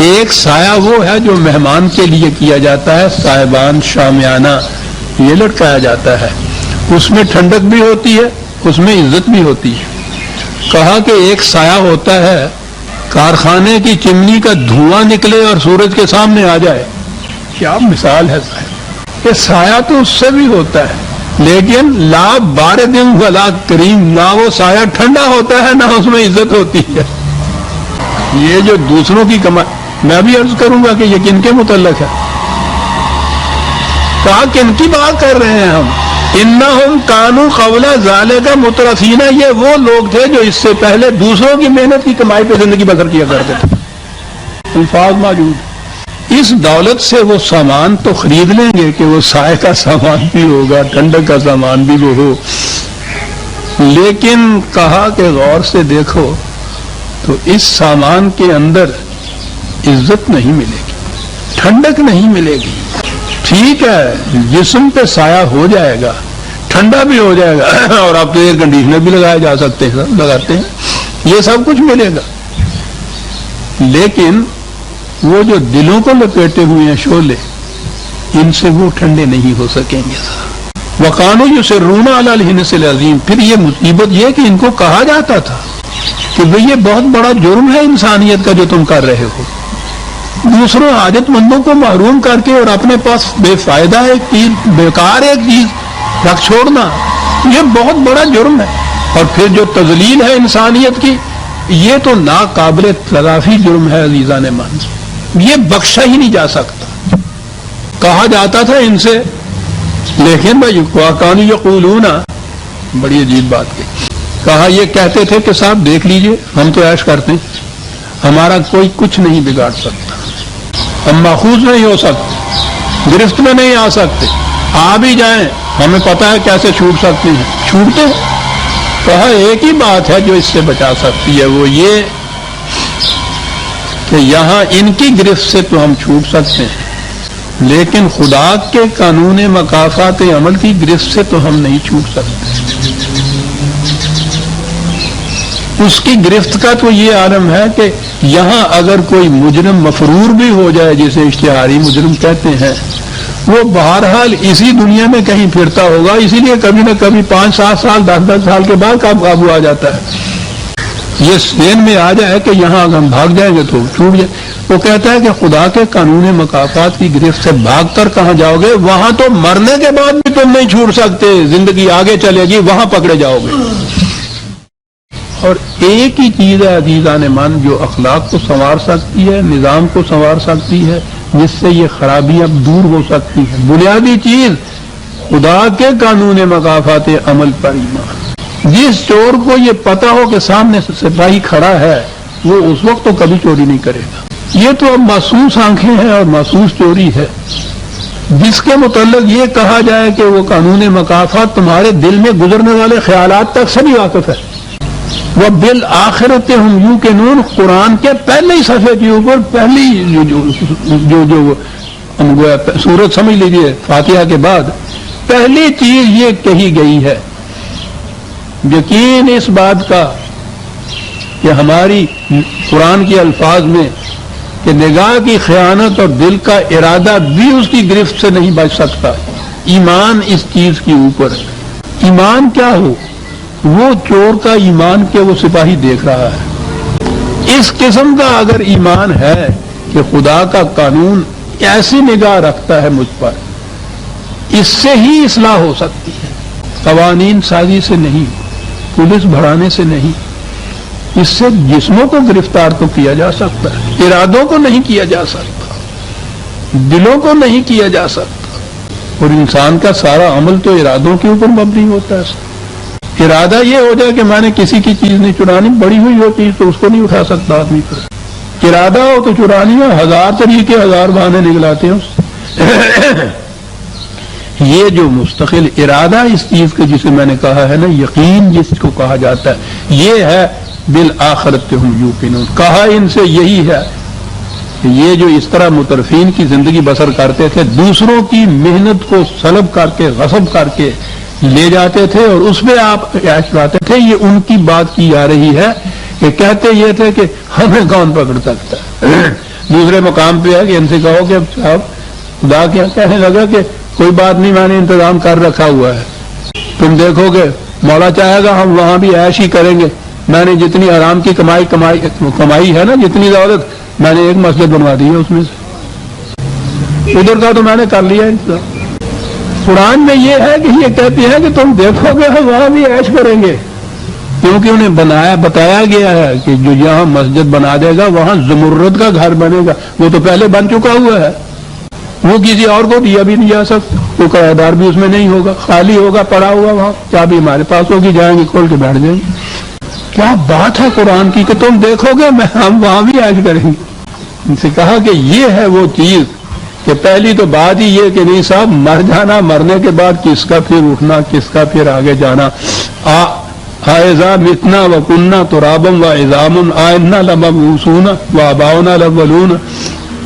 ایک سایہ وہ ہے جو مہمان کے لیے کیا جاتا ہے، صاحبان شامیانہ یہ لٹکایا جاتا ہے، اس میں ٹھنڈک بھی ہوتی ہے، اس میں عزت بھی ہوتی ہے. کہا کہ ایک سایہ ہوتا ہے کارخانے کی چمنی کا دھواں نکلے اور سورج کے سامنے آ جائے. کیا مثال ہے سایہ، کہ سایہ تو اس سے بھی ہوتا ہے لیکن لا بارد ولا کریم، نہ وہ سایہ ٹھنڈا ہوتا ہے نہ اس میں عزت ہوتی ہے. یہ جو دوسروں کی کمائی، میں بھی عرض کروں گا کہ یہ کن کے متعلق ہے. کہا کن کی بات کر رہے ہیں ہم؟ انہم کانوا قبل ذالک مترفین، یہ وہ لوگ تھے جو اس سے پہلے دوسروں کی محنت کی کمائی پہ زندگی بسر کیا کرتے تھے. الفاظ موجود. اس دولت سے وہ سامان تو خرید لیں گے کہ وہ سائے کا سامان بھی ہوگا، ٹھنڈک کا سامان بھی وہ ہو، لیکن کہا کہ غور سے دیکھو تو اس سامان کے اندر عزت نہیں ملے گی، ٹھنڈک نہیں ملے گی. ٹھیک ہے جسم پہ سایہ ہو جائے گا، ٹھنڈا بھی ہو جائے گا، اور اب تو ایئر کنڈیشنر بھی لگائے جا سکتے ہیں، لگاتے ہیں، یہ سب کچھ ملے گا، لیکن وہ جو دلوں کو لپیٹے ہوئے ہیں شعلے، ان سے وہ ٹھنڈے نہیں ہو سکیں گے. وقانو یصرون علی الحنث العظیم. پھر یہ مصیبت یہ کہ ان کو کہا جاتا تھا کہ بھئی یہ بہت بڑا جرم ہے انسانیت کا جو تم کر رہے ہو، دوسروں حاجت مندوں کو محروم کر کے اور اپنے پاس بے فائدہ ایک چیز، بیکار ایک چیز رکھ چھوڑنا، یہ بہت بڑا جرم ہے. اور پھر جو تذلیل ہے انسانیت کی، یہ تو ناقابل تلافی جرم ہے عزیزان من، یہ بخشا ہی نہیں جا سکتا. کہا جاتا تھا ان سے، لیکن بھائی کانوا یقولون، بڑی عجیب بات کی، کہا یہ کہتے تھے کہ صاحب دیکھ لیجئے ہم تو عیش کرتے ہیں، ہمارا کوئی کچھ نہیں بگاڑ سکتا، ہم ماخوذ نہیں ہو سکتے، گرفت میں نہیں آ سکتے، آ بھی جائیں ہمیں پتا ہے کیسے چھوٹ سکتے ہیں، چھوٹتے ہیں. کہا ایک ہی بات ہے جو اس سے بچا سکتی ہے، وہ یہ کہ یہاں ان کی گرفت سے تو ہم چھوٹ سکتے ہیں، لیکن خدا کے قانون مکافات عمل کی گرفت سے تو ہم نہیں چھوٹ سکتے. اس کی گرفت کا تو یہ عالم ہے کہ یہاں اگر کوئی مجرم مفرور بھی ہو جائے، جسے اشتہاری مجرم کہتے ہیں، وہ بہرحال اسی دنیا میں کہیں پھرتا ہوگا، اسی لیے کبھی نہ کبھی 5-7 سال 10-10 سال کے بعد قابو آ جاتا ہے. یہ ذہن میں آ جائے کہ یہاں اگر ہم بھاگ جائیں گے تو چھوٹ جائے. وہ کہتا ہے کہ خدا کے قانون مکافات کی گرفت سے بھاگ کر کہاں جاؤ گے؟ وہاں تو مرنے کے بعد بھی تم نہیں چھوٹ سکتے، زندگی آگے چلے گی، وہاں پکڑے جاؤ گے. اور ایک ہی چیز ہے عزیزان من جو اخلاق کو سنوار سکتی ہے، نظام کو سنوار سکتی ہے، جس سے یہ خرابیاں دور ہو سکتی ہیں. بنیادی چیز خدا کے قانون مکافات عمل پر ایمان. جس چور کو یہ پتا ہو کہ سامنے سپاہی کھڑا ہے وہ اس وقت تو کبھی چوری نہیں کرے گا. یہ تو اب محسوس آنکھیں ہیں اور محسوس چوری ہے. جس کے متعلق یہ کہا جائے کہ وہ قانون مکافات تمہارے دل میں گزرنے والے خیالات تک سے بھی واقف ہے. وہ بالآخرت ہم یوقنون، قرآن کے پہلے ہی صفحے کے اوپر پہلی جو سورت سمجھ لیجیے فاتحہ کے بعد پہلی چیز یہ کہی گئی ہے، یقین اس بات کا کہ ہماری قرآن کے الفاظ میں کہ نگاہ کی خیانت اور دل کا ارادہ بھی اس کی گرفت سے نہیں بچ سکتا. ایمان اس چیز کے اوپر. ایمان کیا ہو؟ وہ چور کا ایمان کہ وہ سپاہی دیکھ رہا ہے. اس قسم کا اگر ایمان ہے کہ خدا کا قانون ایسی نگاہ رکھتا ہے مجھ پر، اس سے ہی اصلاح ہو سکتی ہے. قوانین سازی سے نہیں، پولیس بڑھانے سے نہیں. اس سے جسموں کو گرفتار تو کیا جا سکتا ہے، ارادوں کو نہیں کیا جا سکتا، دلوں کو نہیں کیا جا سکتا. اور انسان کا سارا عمل تو ارادوں کے اوپر مبنی ہوتا ہے. ارادہ یہ ہو جائے کہ میں نے کسی کی چیز نہیں چرانی، بڑی ہوئی ہو چیز تو اس کو نہیں اٹھا سکتا آدمی پر. ارادہ ہو تو چرانی ہو، ہزار طریقے ہزار بہانے نکلاتے ہیں اس. یہ جو مستقل ارادہ اس چیز کا جسے میں نے کہا ہے نا، یقین جس کو کہا جاتا ہے، یہ ہے بالآخرت ہم یوقنون. کہا ان سے یہی ہے کہ یہ جو اس طرح مترفین کی زندگی بسر کرتے تھے، دوسروں کی محنت کو سلب کر کے غصب کر کے لے جاتے تھے اور اس میں آپ عیش لاتے تھے، یہ ان کی بات کی جا رہی ہے کہ کہتے یہ تھے کہ ہمیں کون پکڑ سکتا ہے. دوسرے مقام پہ ہے کہ ان سے کہو کہ صاحب خدا کیا کہنے لگا کہ کوئی بات نہیں، میں نے انتظام کر رکھا ہوا ہے، تم دیکھو گے مولا چاہے گا ہم وہاں بھی عیش ہی کریں گے. میں نے جتنی حرام کی کمائی ہے نا، جتنی دولت، میں نے ایک مسجد بنوا دی ہے اس میں سے، ادھر کا تو میں نے کر لیا انتظام. قرآن میں یہ ہے کہ یہ کہتے ہیں کہ تم دیکھو گے ہم وہاں بھی عیش کریں گے، کیونکہ انہیں بتایا گیا ہے کہ جو یہاں مسجد بنا دے گا وہاں زمرد کا گھر بنے گا. وہ تو پہلے بن چکا ہوا ہے، وہ کسی اور کو دیا بھی نہیں جا سکتا، وہ کرایہ دار بھی اس میں نہیں ہوگا، خالی ہوگا پڑا ہوا. وہاں چابی ہمارے پاس ہوگی، جائیں گے کھول کے بیٹھ جائیں گے. کیا بات ہے قرآن کی کہ تم دیکھو گے ہم وہاں بھی عیش کریں گے. ان سے کہا کہ یہ ہے وہ چیز کہ پہلی تو بات ہی یہ کہ نہیں صاحب مر جانا، مرنے کے بعد کس کا پھر اٹھنا، کس کا پھر آگے جانا. آئزا متنا و کننا ترابم و عظام آئنا لمبعوثون و آباؤنا الاولون.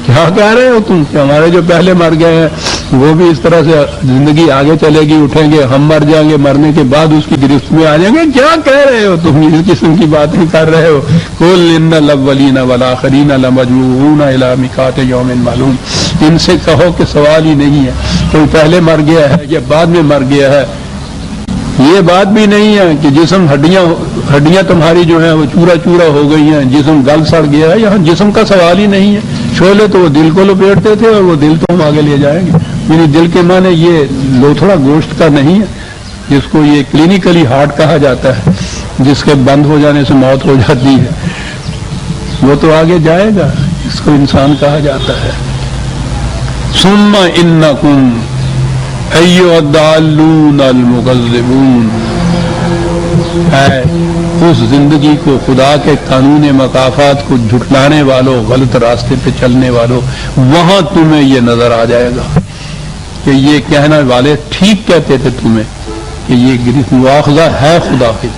کیا کہہ رہے ہو تم کہ ہمارے جو پہلے مر گئے ہیں وہ بھی اس طرح سے زندگی آگے چلے گی، اٹھیں گے، ہم مر جائیں گے، مرنے کے بعد اس کی گرفت میں آ جائیں گے. کیا کہہ رہے ہو تم؟ اس قسم کی باتیں کر رہے ہو. قل ان الاولین والآخرین لمجموعون الی میقات یوم معلوم. ان سے کہو کہ سوال ہی نہیں ہے کوئی پہلے مر گیا ہے یا بعد میں مر گیا ہے. یہ بات بھی نہیں ہے کہ جسم ہڈیاں تمہاری جو ہیں وہ چورا چورا ہو گئی ہیں، جسم گل سڑ گیا ہے. یہاں جسم کا سوال ہی نہیں ہے. شعلے تو وہ دل کو لپیٹتے تھے اور وہ دل تو ہم آگے لے جائیں گے. یعنی دل کے معنی یہ لوتھڑا گوشت کا نہیں ہے جس کو یہ کلینکلی ہارٹ کہا جاتا ہے، جس کے بند ہو جانے سے موت ہو جاتی ہے. وہ تو آگے جائے گا، اس کو انسان کہا جاتا ہے. ثم انکم ایھا الضالون المکذبون. ہے اس زندگی کو، خدا کے قانون مکافات کو جھٹلانے والوں، غلط راستے پہ چلنے والوں، وہاں تمہیں یہ نظر آ جائے گا کہ یہ کہنے والے ٹھیک کہتے تھے تمہیں کہ یہ گرفت مواخذہ ہے خدا کے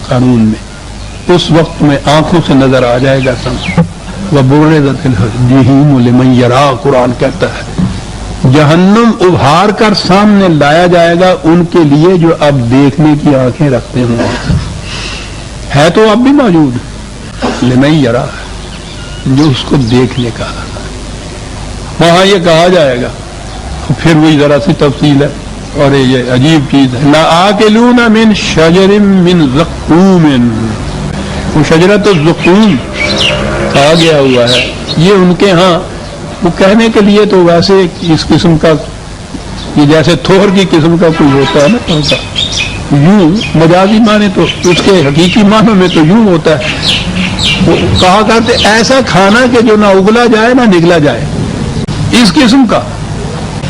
قانون میں. اس وقت تمہیں آنکھوں سے نظر آ جائے گا. وَبُرِّزَتِ الْجَحِیمُ لِمَن یَرَىٰ. قرآن کہتا ہے جہنم ابھار کر سامنے لایا جائے گا ان کے لیے جو اب دیکھنے کی آنکھیں رکھتے ہوں. ہے تو اب بھی موجود، لمن یرا، جو اس کو دیکھنے کا. وہاں یہ کہا جائے گا، پھر وہی ذرا سی تفصیل ہے اور یہ عجیب چیز ہے. لَآكِلُونَ مِن شَجَرٍ مِّن زَقُّومٍ. وہ شجرۃ الزقوم کہا گیا ہوا ہے. یہ ان کے ہاں وہ کہنے کے لیے تو ویسے اس قسم کا یہ جیسے تھور کی قسم کا کوئی ہوتا ہے نا، یوں مجازی معنی تو اس کے حقیقی معنوں میں تو یوں ہوتا ہے، وہ کہا کرتے ایسا کھانا کہ جو نہ اگلا جائے نہ نگلا جائے، اس قسم کا۔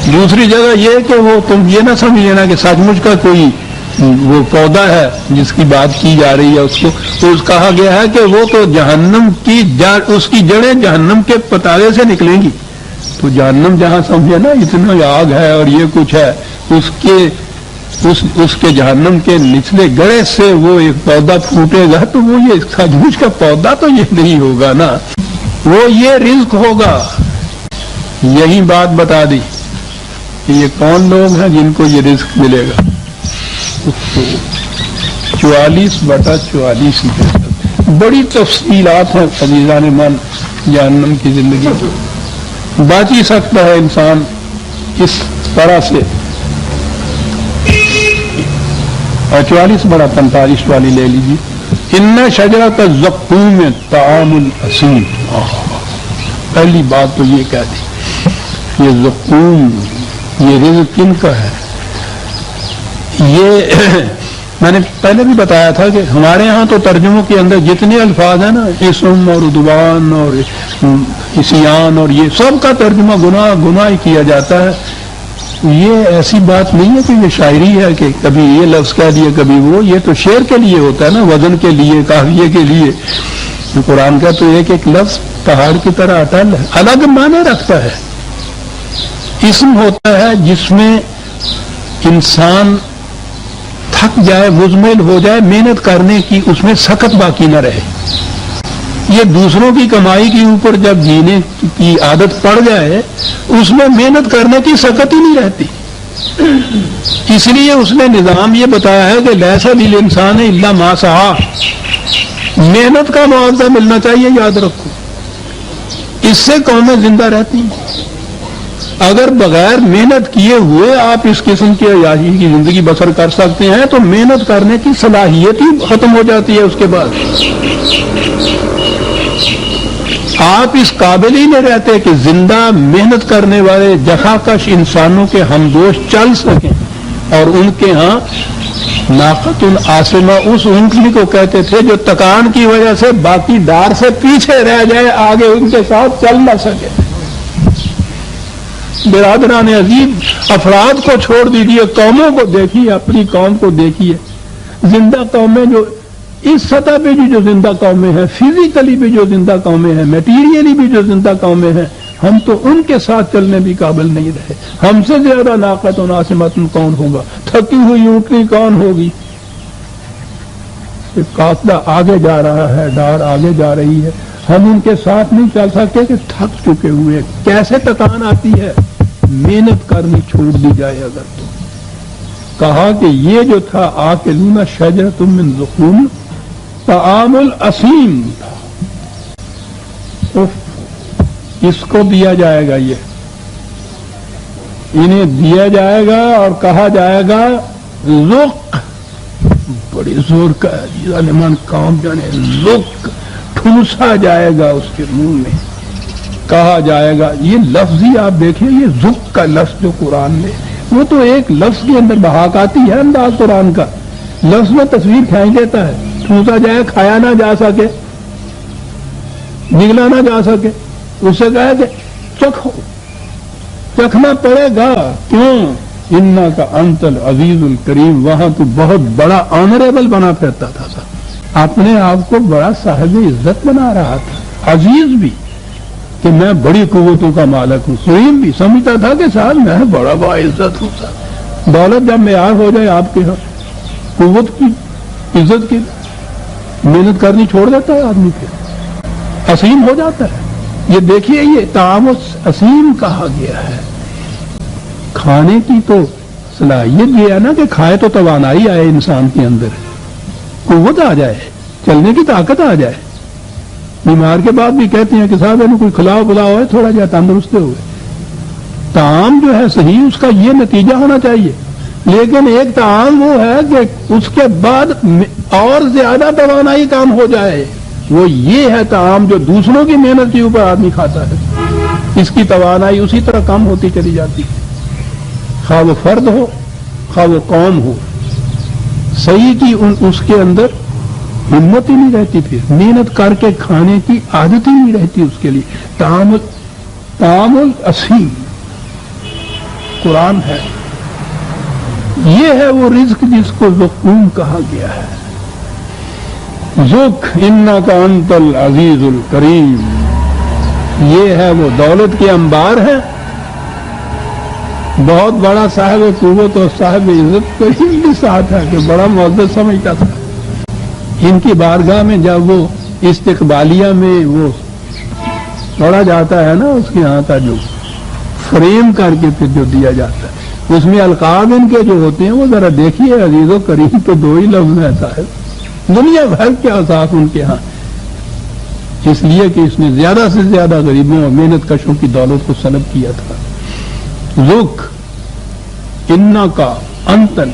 دوسری جگہ یہ کہ وہ تم یہ نہ سمجھ لینا کہ سچ مچ کا کوئی وہ پودا ہے جس کی بات کی جا رہی ہے، اس کو تو کہا گیا ہے کہ وہ تو جہنم کی اس کی جڑیں جہنم کے پتالے سے نکلیں گی۔ تو جہنم جہاں سمجھے نا اتنا آگ ہے اور یہ کچھ ہے، اس کے جہنم کے نچلے گڑے سے وہ ایک پودا پھوٹے گا، تو وہ یہ سچ مچ کا پودا تو یہ نہیں ہوگا نا، وہ یہ رزق ہوگا۔ یہی بات بتا دی کہ یہ کون لوگ ہیں جن کو یہ رزق ملے گا۔ 44/44 بڑی تفصیلات ہیں عزیزان من جہنم کی زندگی، بچ ہی سکتا ہے انسان اس طرح سے۔ 44/45 والی لے لیجیے۔ ان شجرۃ الزقوم طعام الاثیم، پہلی بات تو یہ کہتی، یہ زقوم یہ رزق کن کا ہے؟ یہ میں نے پہلے بھی بتایا تھا کہ ہمارے ہاں تو ترجموں کے اندر جتنے الفاظ ہیں نا، اسم اور عدوان اور عصیان اور یہ سب کا ترجمہ گناہ ہی کیا جاتا ہے۔ یہ ایسی بات نہیں ہے کہ یہ شاعری ہے کہ کبھی یہ لفظ کہہ دیا کبھی وہ، یہ تو شعر کے لیے ہوتا ہے نا، وزن کے لیے، قافیے کے لیے۔ قرآن کا تو ایک لفظ پہاڑ کی طرح اٹل ہے، الگ معنی رکھتا ہے۔ اسم ہوتا ہے جس میں انسان تھک جائے، مزمل ہو جائے، محنت کرنے کی اس میں سخت باقی نہ رہے۔ یہ دوسروں کی کمائی کے اوپر جب جینے کی عادت پڑ جائے، اس میں محنت کرنے کی سخت ہی نہیں رہتی۔ اس لیے اس نے نظام یہ بتایا ہے کہ لیس للانسان الا ما سعی، محنت کا معاوضہ ملنا چاہیے، یاد رکھو۔ اس سے قومیں زندہ رہتی ہیں۔ اگر بغیر محنت کیے ہوئے آپ اس قسم کی عیاشی کی زندگی بسر کر سکتے ہیں تو محنت کرنے کی صلاحیت ہی ختم ہو جاتی ہے۔ اس کے بعد آپ اس قابل ہی نہیں رہتے کہ زندہ محنت کرنے والے جفاکش انسانوں کے ہمدوش چل سکیں۔ اور ان کے ہاں ناقۃ العاصمہ اس اونٹنی کو کہتے تھے جو تکان کی وجہ سے باقی ڈار سے پیچھے رہ جائے، آگے ان کے ساتھ چل نہ سکے۔ برادران عظیم، افراد کو چھوڑ دیجیے، قوموں کو دیکھیے، اپنی قوم کو دیکھیے۔ زندہ قومیں جو اس سطح پہ جو زندہ قومیں ہیں، فزیکلی بھی جو زندہ قومیں ہیں، میٹیریلی بھی جو زندہ قومیں ہیں، ہم تو ان کے ساتھ چلنے بھی قابل نہیں رہے۔ ہم سے زیادہ ناقۃ و ناصمۃ کون ہوگا؟ تھکی ہوئی اونٹنی کون ہوگی؟ قافلہ آگے جا رہا ہے، ڈار آگے جا رہی ہے، ہم ان کے ساتھ نہیں چل سکتے کہ تھک چکے ہوئے۔ کیسے تکان آتی ہے؟ محنت کرنی چھوڑ دی جائے اگر تو۔ کہا کہ یہ جو تھا آکلون شجرۃ من زقوم طعام الاثیم، اس کو دیا جائے گا، یہ انہیں دیا جائے گا اور کہا جائے گا ذق، بڑی زور کا ظالمان کام جانے، ذق، ٹھونسا جائے گا اس کے منہ میں، کہا جائے گا۔ یہ لفظ ہی آپ دیکھیں، یہ ذق کا لفظ جو قرآن میں، وہ تو ایک لفظ کے اندر بحق آتی ہے انداز قرآن کا، لفظ میں تصویر کھینچ دیتا ہے۔ ٹھونسا جائے، کھایا نہ جا سکے، نگلا نہ جا سکے، اس سے کہا کہ چکھو، چکھنا پڑے گا۔ کیوں؟ انا کا انت العزیز الکریم، وہاں تو بہت بڑا آنریبل بنا پھرتا تھا سر، اپنے آپ کو بڑا صاحب عزت بنا رہا تھا، عزیز بھی کہ میں بڑی قوتوں کا مالک ہوں، کریم بھی سمجھتا تھا کہ صاحب میں بڑا باعزت ہوں سر۔ دولت جب معیار ہو جائے آپ کے ہاں، قوت کی، عزت کی، محنت کرنی چھوڑ دیتا ہے آدمی پھر، اسیم ہو جاتا ہے۔ یہ دیکھیے، یہ طعام اسیم کہا گیا ہے۔ کھانے کی تو صلاحیت یہ ہے نا کہ کھائے تو توانائی آئے انسان کے اندر، قوت آ جائے، چلنے کی طاقت آ جائے۔ بیمار کے بعد بھی کہتے ہیں کہ صاحب انہوں کوئی کھلاؤ پلاؤ ہے، تھوڑا جہا تندرست ہوئے۔ طعام جو ہے صحیح، اس کا یہ نتیجہ ہونا چاہیے۔ لیکن ایک طعام وہ ہے کہ اس کے بعد اور زیادہ توانائی کام ہو جائے، وہ یہ ہے طعام جو دوسروں کی محنت کے اوپر آدمی کھاتا ہے، اس کی توانائی اسی طرح کم ہوتی چلی جاتی ہے۔ خواہ وہ فرد ہو، خواہ وہ قوم ہو، صحیح کی اس کے اندر ہمت ہی نہیں رہتی، پھر محنت کر کے کھانے کی عادت ہی نہیں رہتی اس کے لیے۔ تعامل اصیل قرآن ہے، یہ ہے وہ رزق جس کو زقوم کہا گیا ہے۔ ذق انک انت العزیز الکریم، یہ ہے وہ دولت کے انبار ہیں، بہت بڑا صاحب قوت اور صاحب عزت کریم کے ساتھ ہے کہ بڑا معزز سمجھتا تھا۔ ان کی بارگاہ میں جب وہ استقبالیہ میں وہ پڑھا جاتا ہے نا، اس کے ہاں کا جو فریم کر کے پھر جو دیا جاتا ہے اس میں القاب ان کے جو ہوتے ہیں وہ ذرا دیکھیے، عزیز و کریم تو دو ہی لفظ ہے صاحب، دنیا بھر کے احساس ان کے ہاں، اس لیے کہ اس نے زیادہ سے زیادہ غریبوں اور محنت کشوں کی دولت کو سلب کیا تھا۔ ذق انا کا انتن،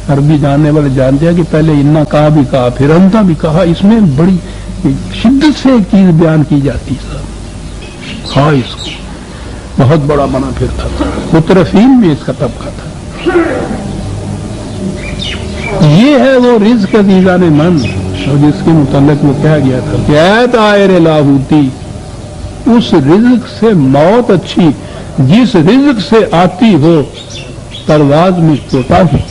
عربی جاننے والے جانتے ہیں کہ پہلے انا کا بھی کہا پھر انتا بھی کہا، اس میں بڑی شدت سے ایک چیز بیان کی جاتی ہے، ہاں اس کو بہت بڑا بنا پھرتا تھا، مترفین میں اس کا طبقہ تھا۔ یہ ہے وہ رزق عزیزان من، اور جس کے متعلق وہ کہا گیا تھا کہ اے طائر لاہوتی، اس رزق سے موت اچھی جس رزق سے آتی ہو پرواز میں کوتاہی۔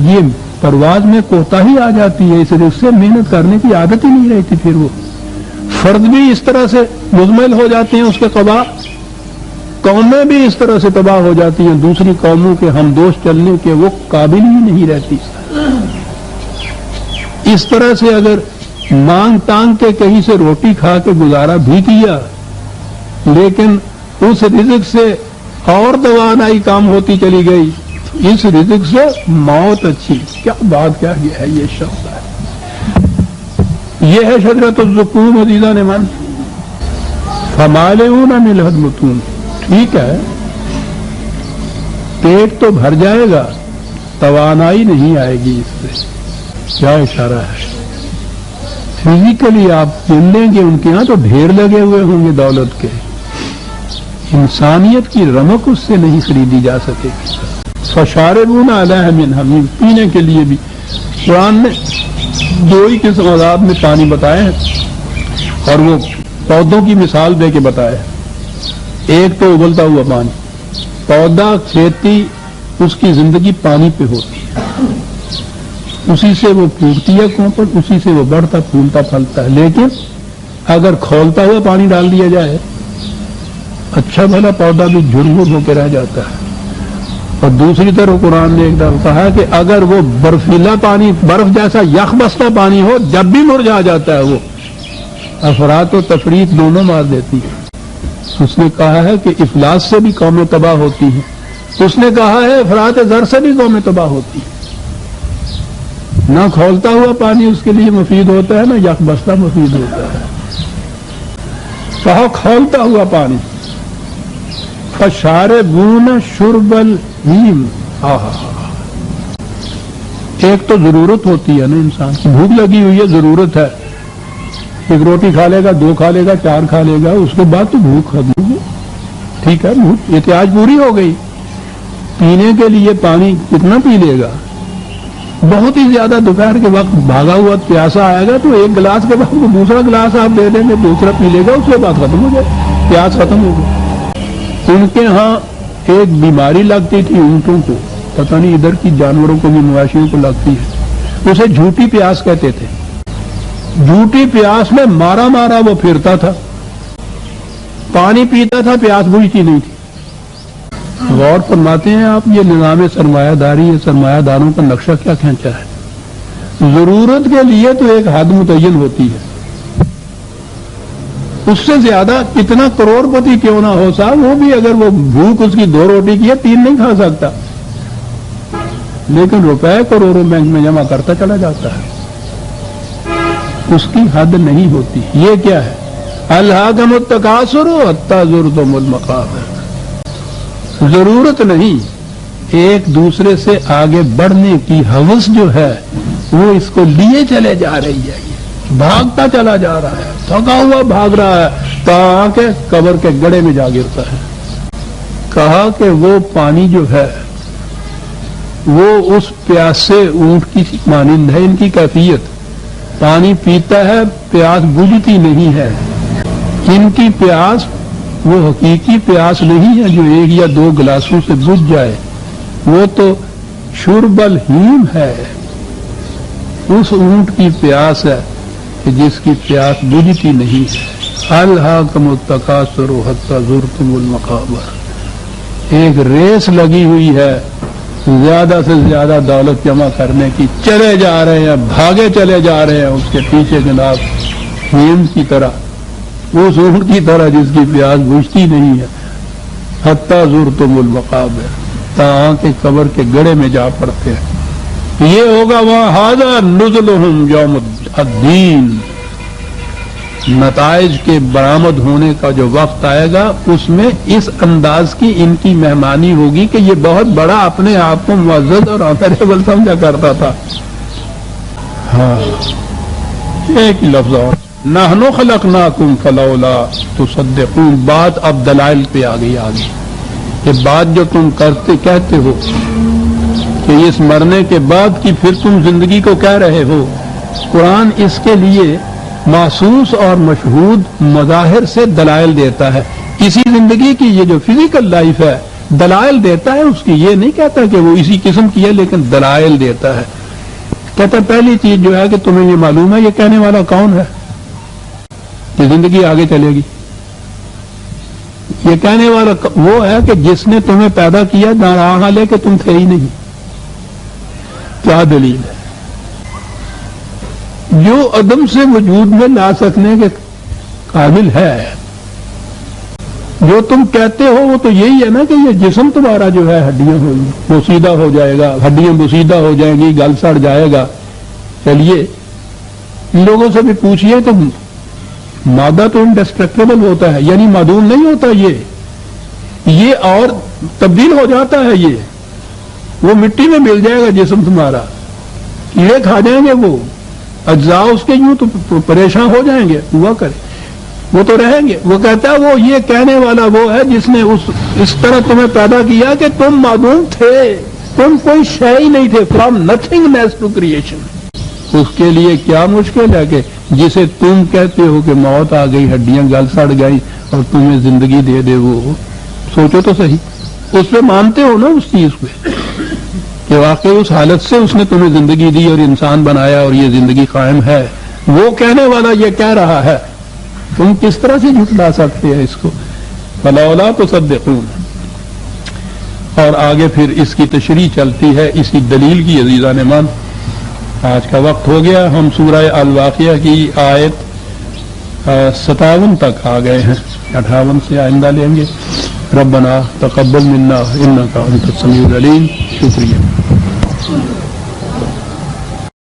یہ پرواز میں کوتاہی آ جاتی ہے، اس رزق سے محنت کرنے کی عادت ہی نہیں رہتی، پھر وہ فرد بھی اس طرح سے مزمل ہو جاتے ہیں، اس کے قبا قومیں بھی اس طرح سے تباہ ہو جاتی ہیں، دوسری قوموں کے ہمدوش چلنے کے وہ قابل ہی نہیں رہتی۔ اس طرح سے اگر مانگ تانگ کے کہیں سے روٹی کھا کے گزارا بھی کیا، لیکن اس رزق سے اور توانائی کام ہوتی چلی گئی، اس رزق سے موت اچھی، کیا بات کیا ہے، یہ شخص ہے، یہ ہے شجرۃ الزقوم عزیزان من، فمالئون منہ البطون۔ ٹھیک ہے، پیٹ تو بھر جائے گا، توانائی نہیں آئے گی اس سے۔ کیا اشارہ ہے، فزیکلی آپ لیں گے ان کے ہاں تو ڈھیر لگے ہوئے ہوں گے دولت کے، انسانیت کی رمق اس سے نہیں خریدی جا سکے گی۔ فشاربون علیہ من حمیم، پینے کے لیے بھی قرآن نے دو ہی قسم عذاب میں پانی بتائے ہیں، اور وہ پودوں کی مثال دے کے بتائے۔ ایک تو ابلتا ہوا پانی، پودا کھیتی اس کی زندگی پانی پہ ہوتی ہے، اسی سے وہ پھوٹتی ہے کوپر، اسی سے وہ بڑھتا پھولتا پھلتا ہے، لیکن اگر کھولتا ہوا پانی ڈال دیا جائے اچھا بھلا پودا بھی جھرمر ہو کے رہ جاتا ہے۔ اور دوسری طرف قرآن نے ایک دفعہ کہا کہ اگر وہ برفیلا پانی، برف جیسا یخ بستہ پانی ہو، جب بھی مرجھا جاتا ہے وہ، افراط و تفریط دونوں مار دیتی ہے۔ اس نے کہا ہے کہ افلاس سے بھی قومیں تباہ ہوتی ہیں، اس نے کہا ہے افراط زر سے بھی قومیں تباہ ہوتی ہیں۔ نہ کھولتا ہوا پانی اس کے لیے مفید ہوتا ہے، نہ یک بستہ مفید ہوتا ہے۔ کہا کھولتا ہوا پانی، فشاربون شرب الہیم۔ ایک تو ضرورت ہوتی ہے نا، انسان کی بھوک لگی ہوئی ہے، ضرورت ہے، ایک روٹی کھا لے گا، دو کھا لے گا، چار کھا لے گا، اس کے بعد تو بھوک ختم ہوگی، ٹھیک ہے، بھوک احتیاج پوری ہو گئی۔ پینے کے لیے پانی کتنا پی لے گا، بہت ہی زیادہ دوپہر کے وقت بھاگا ہوا پیاسا آئے گا تو ایک گلاس کے بعد دوسرا گلاس آپ دے دیں گے، دوسرا پی لے گا، اس کے بعد ختم ہو جائے، پیاس ختم ہو گئی۔ ان کے ہاں ایک بیماری لگتی تھی اونٹوں کو، پتہ نہیں ادھر کی جانوروں کو بھی، مواشیوں کو لگتی ہے، اسے جھوٹی پیاس کہتے تھے۔ جھوٹی پیاس میں مارا مارا وہ پھرتا تھا، پانی پیتا تھا، پیاس بجھتی نہیں تھی۔ غور فرماتے ہیں آپ، یہ نظام سرمایہ داری، یہ سرمایہ داروں کا نقشہ کیا کھینچا ہے۔ ضرورت کے لیے تو ایک حد متعین ہوتی ہے، اس سے زیادہ کتنا کروڑ پتی کیوں نہ ہو صاحب، وہ بھی اگر وہ بھوک اس کی 2 روٹی کی ہے 3 نہیں کھا سکتا، لیکن روپے کروڑوں بینک میں جمع کرتا چلا جاتا ہے، اس کی حد نہیں ہوتی۔ یہ کیا ہے، الہاکم التکاثر حتی زرتم المقابر۔ ضرورت نہیں، ایک دوسرے سے آگے بڑھنے کی ہوس جو ہے وہ اس کو لیے چلے جا رہی ہے، بھاگتا چلا جا رہا ہے، تھکا ہوا بھاگ رہا ہے، تاکہ قبر کے گڑھے میں جا گرتا ہے۔ کہا کہ وہ پانی جو ہے وہ اس پیاسے اونٹ کی مانند ہے ان کی کیفیت. پانی پیتا ہے پیاس بجھتی نہیں ہے. ان کی پیاس وہ حقیقی پیاس نہیں ہے جو 1 یا 2 گلاسوں سے بجھ جائے. وہ تو شرب الہیم ہے. اس اونٹ کی پیاس ہے کہ جس کی پیاس بجھتی نہیں ہے. الہاکم التکاثر حتی زرتم المقابر. ایک ریس لگی ہوئی ہے زیادہ سے زیادہ دولت جمع کرنے کی. چلے جا رہے ہیں, بھاگے چلے جا رہے ہیں اس کے پیچھے جناب ہیم کی طرح, اس اونٹ کی طرح جس کی پیاس بجھتی نہیں ہے. حتی زرتم المقابر, تاں کے قبر کے گڑھے میں جا پڑتے ہیں. یہ ہوگا وہاں ھذا نزلہم یوم الدین. نتائج کے برآمد ہونے کا جو وقت آئے گا اس میں اس انداز کی ان کی مہمانی ہوگی کہ یہ بہت بڑا اپنے آپ کو معزز اور آنریبل سمجھا کرتا تھا. ہاں ایک لفظ اور, نحن خلقناکم فلولا تصدقون. بات اب دلائل پہ آ گئی آگے کہ بات جو تم کہتے ہو کہ اس مرنے کے بعد کی پھر تم زندگی کو کہہ رہے ہو. قرآن اس کے لیے محسوس اور مشہود مظاہر سے دلائل دیتا ہے. اسی زندگی کی یہ جو فزیکل لائف ہے دلائل دیتا ہے اس کی. یہ نہیں کہتا کہ وہ اسی قسم کی ہے لیکن دلائل دیتا ہے. کہتا ہے پہلی چیز جو ہے کہ تمہیں یہ معلوم ہے یہ کہنے والا کون ہے کہ زندگی آگے چلے گی. یہ کہنے والا وہ ہے کہ جس نے تمہیں پیدا کیا نہ لے کہ تم تھے ہی نہیں. کیا دلیل ہے؟ جو عدم سے وجود میں لا سکنے کے قابل ہے. جو تم کہتے ہو وہ تو یہی ہے نا کہ یہ جسم تمہارا جو ہے ہڈیاں بوسیدہ ہو جائے گا, ہڈیاں بوسیدہ ہو جائیں گی, گل سڑ جائے گا. چلیے ان لوگوں سے بھی پوچھئے تو مادہ تو انڈسٹرکٹیبل ہوتا ہے, یعنی معدوم نہیں ہوتا. یہ اور تبدیل ہو جاتا ہے. یہ وہ مٹی میں مل جائے گا جسم تمہارا, کیڑے کھا جائیں گے, وہ اجزاء اس کے یوں تو پریشان ہو جائیں گے. ہوا کرے وہ تو رہیں گے. وہ کہتا ہے وہ یہ کہنے والا وہ ہے جس نے اس طرح تمہیں پیدا کیا کہ تم معدوم تھے, تم کوئی شے ہی نہیں تھے. From nothingness to creation. اس کے لیے کیا مشکل ہے کہ جسے تم کہتے ہو کہ موت آ گئی, ہڈیاں گل سڑ گئی اور تمہیں زندگی دے دے. وہ سوچو تو صحیح, اس پہ مانتے ہو نا اس چیز پہ کہ واقعی اس حالت سے اس نے تمہیں زندگی دی اور انسان بنایا اور یہ زندگی قائم ہے. وہ کہنے والا یہ کہہ رہا ہے, تم کس طرح سے جھٹلا سکتے ہیں اس کو؟ فلولا تصدقون. اور آگے پھر اس کی تشریح چلتی ہے اسی دلیل کی. عزیزان مان آج کا وقت ہو گیا, ہم سورہ الواقعہ کی آیت 57 تک آ گئے ہیں. 58 سے آئندہ لیں گے. ربنا تقبل منا انک انت السمیع العلیم. شکریہ.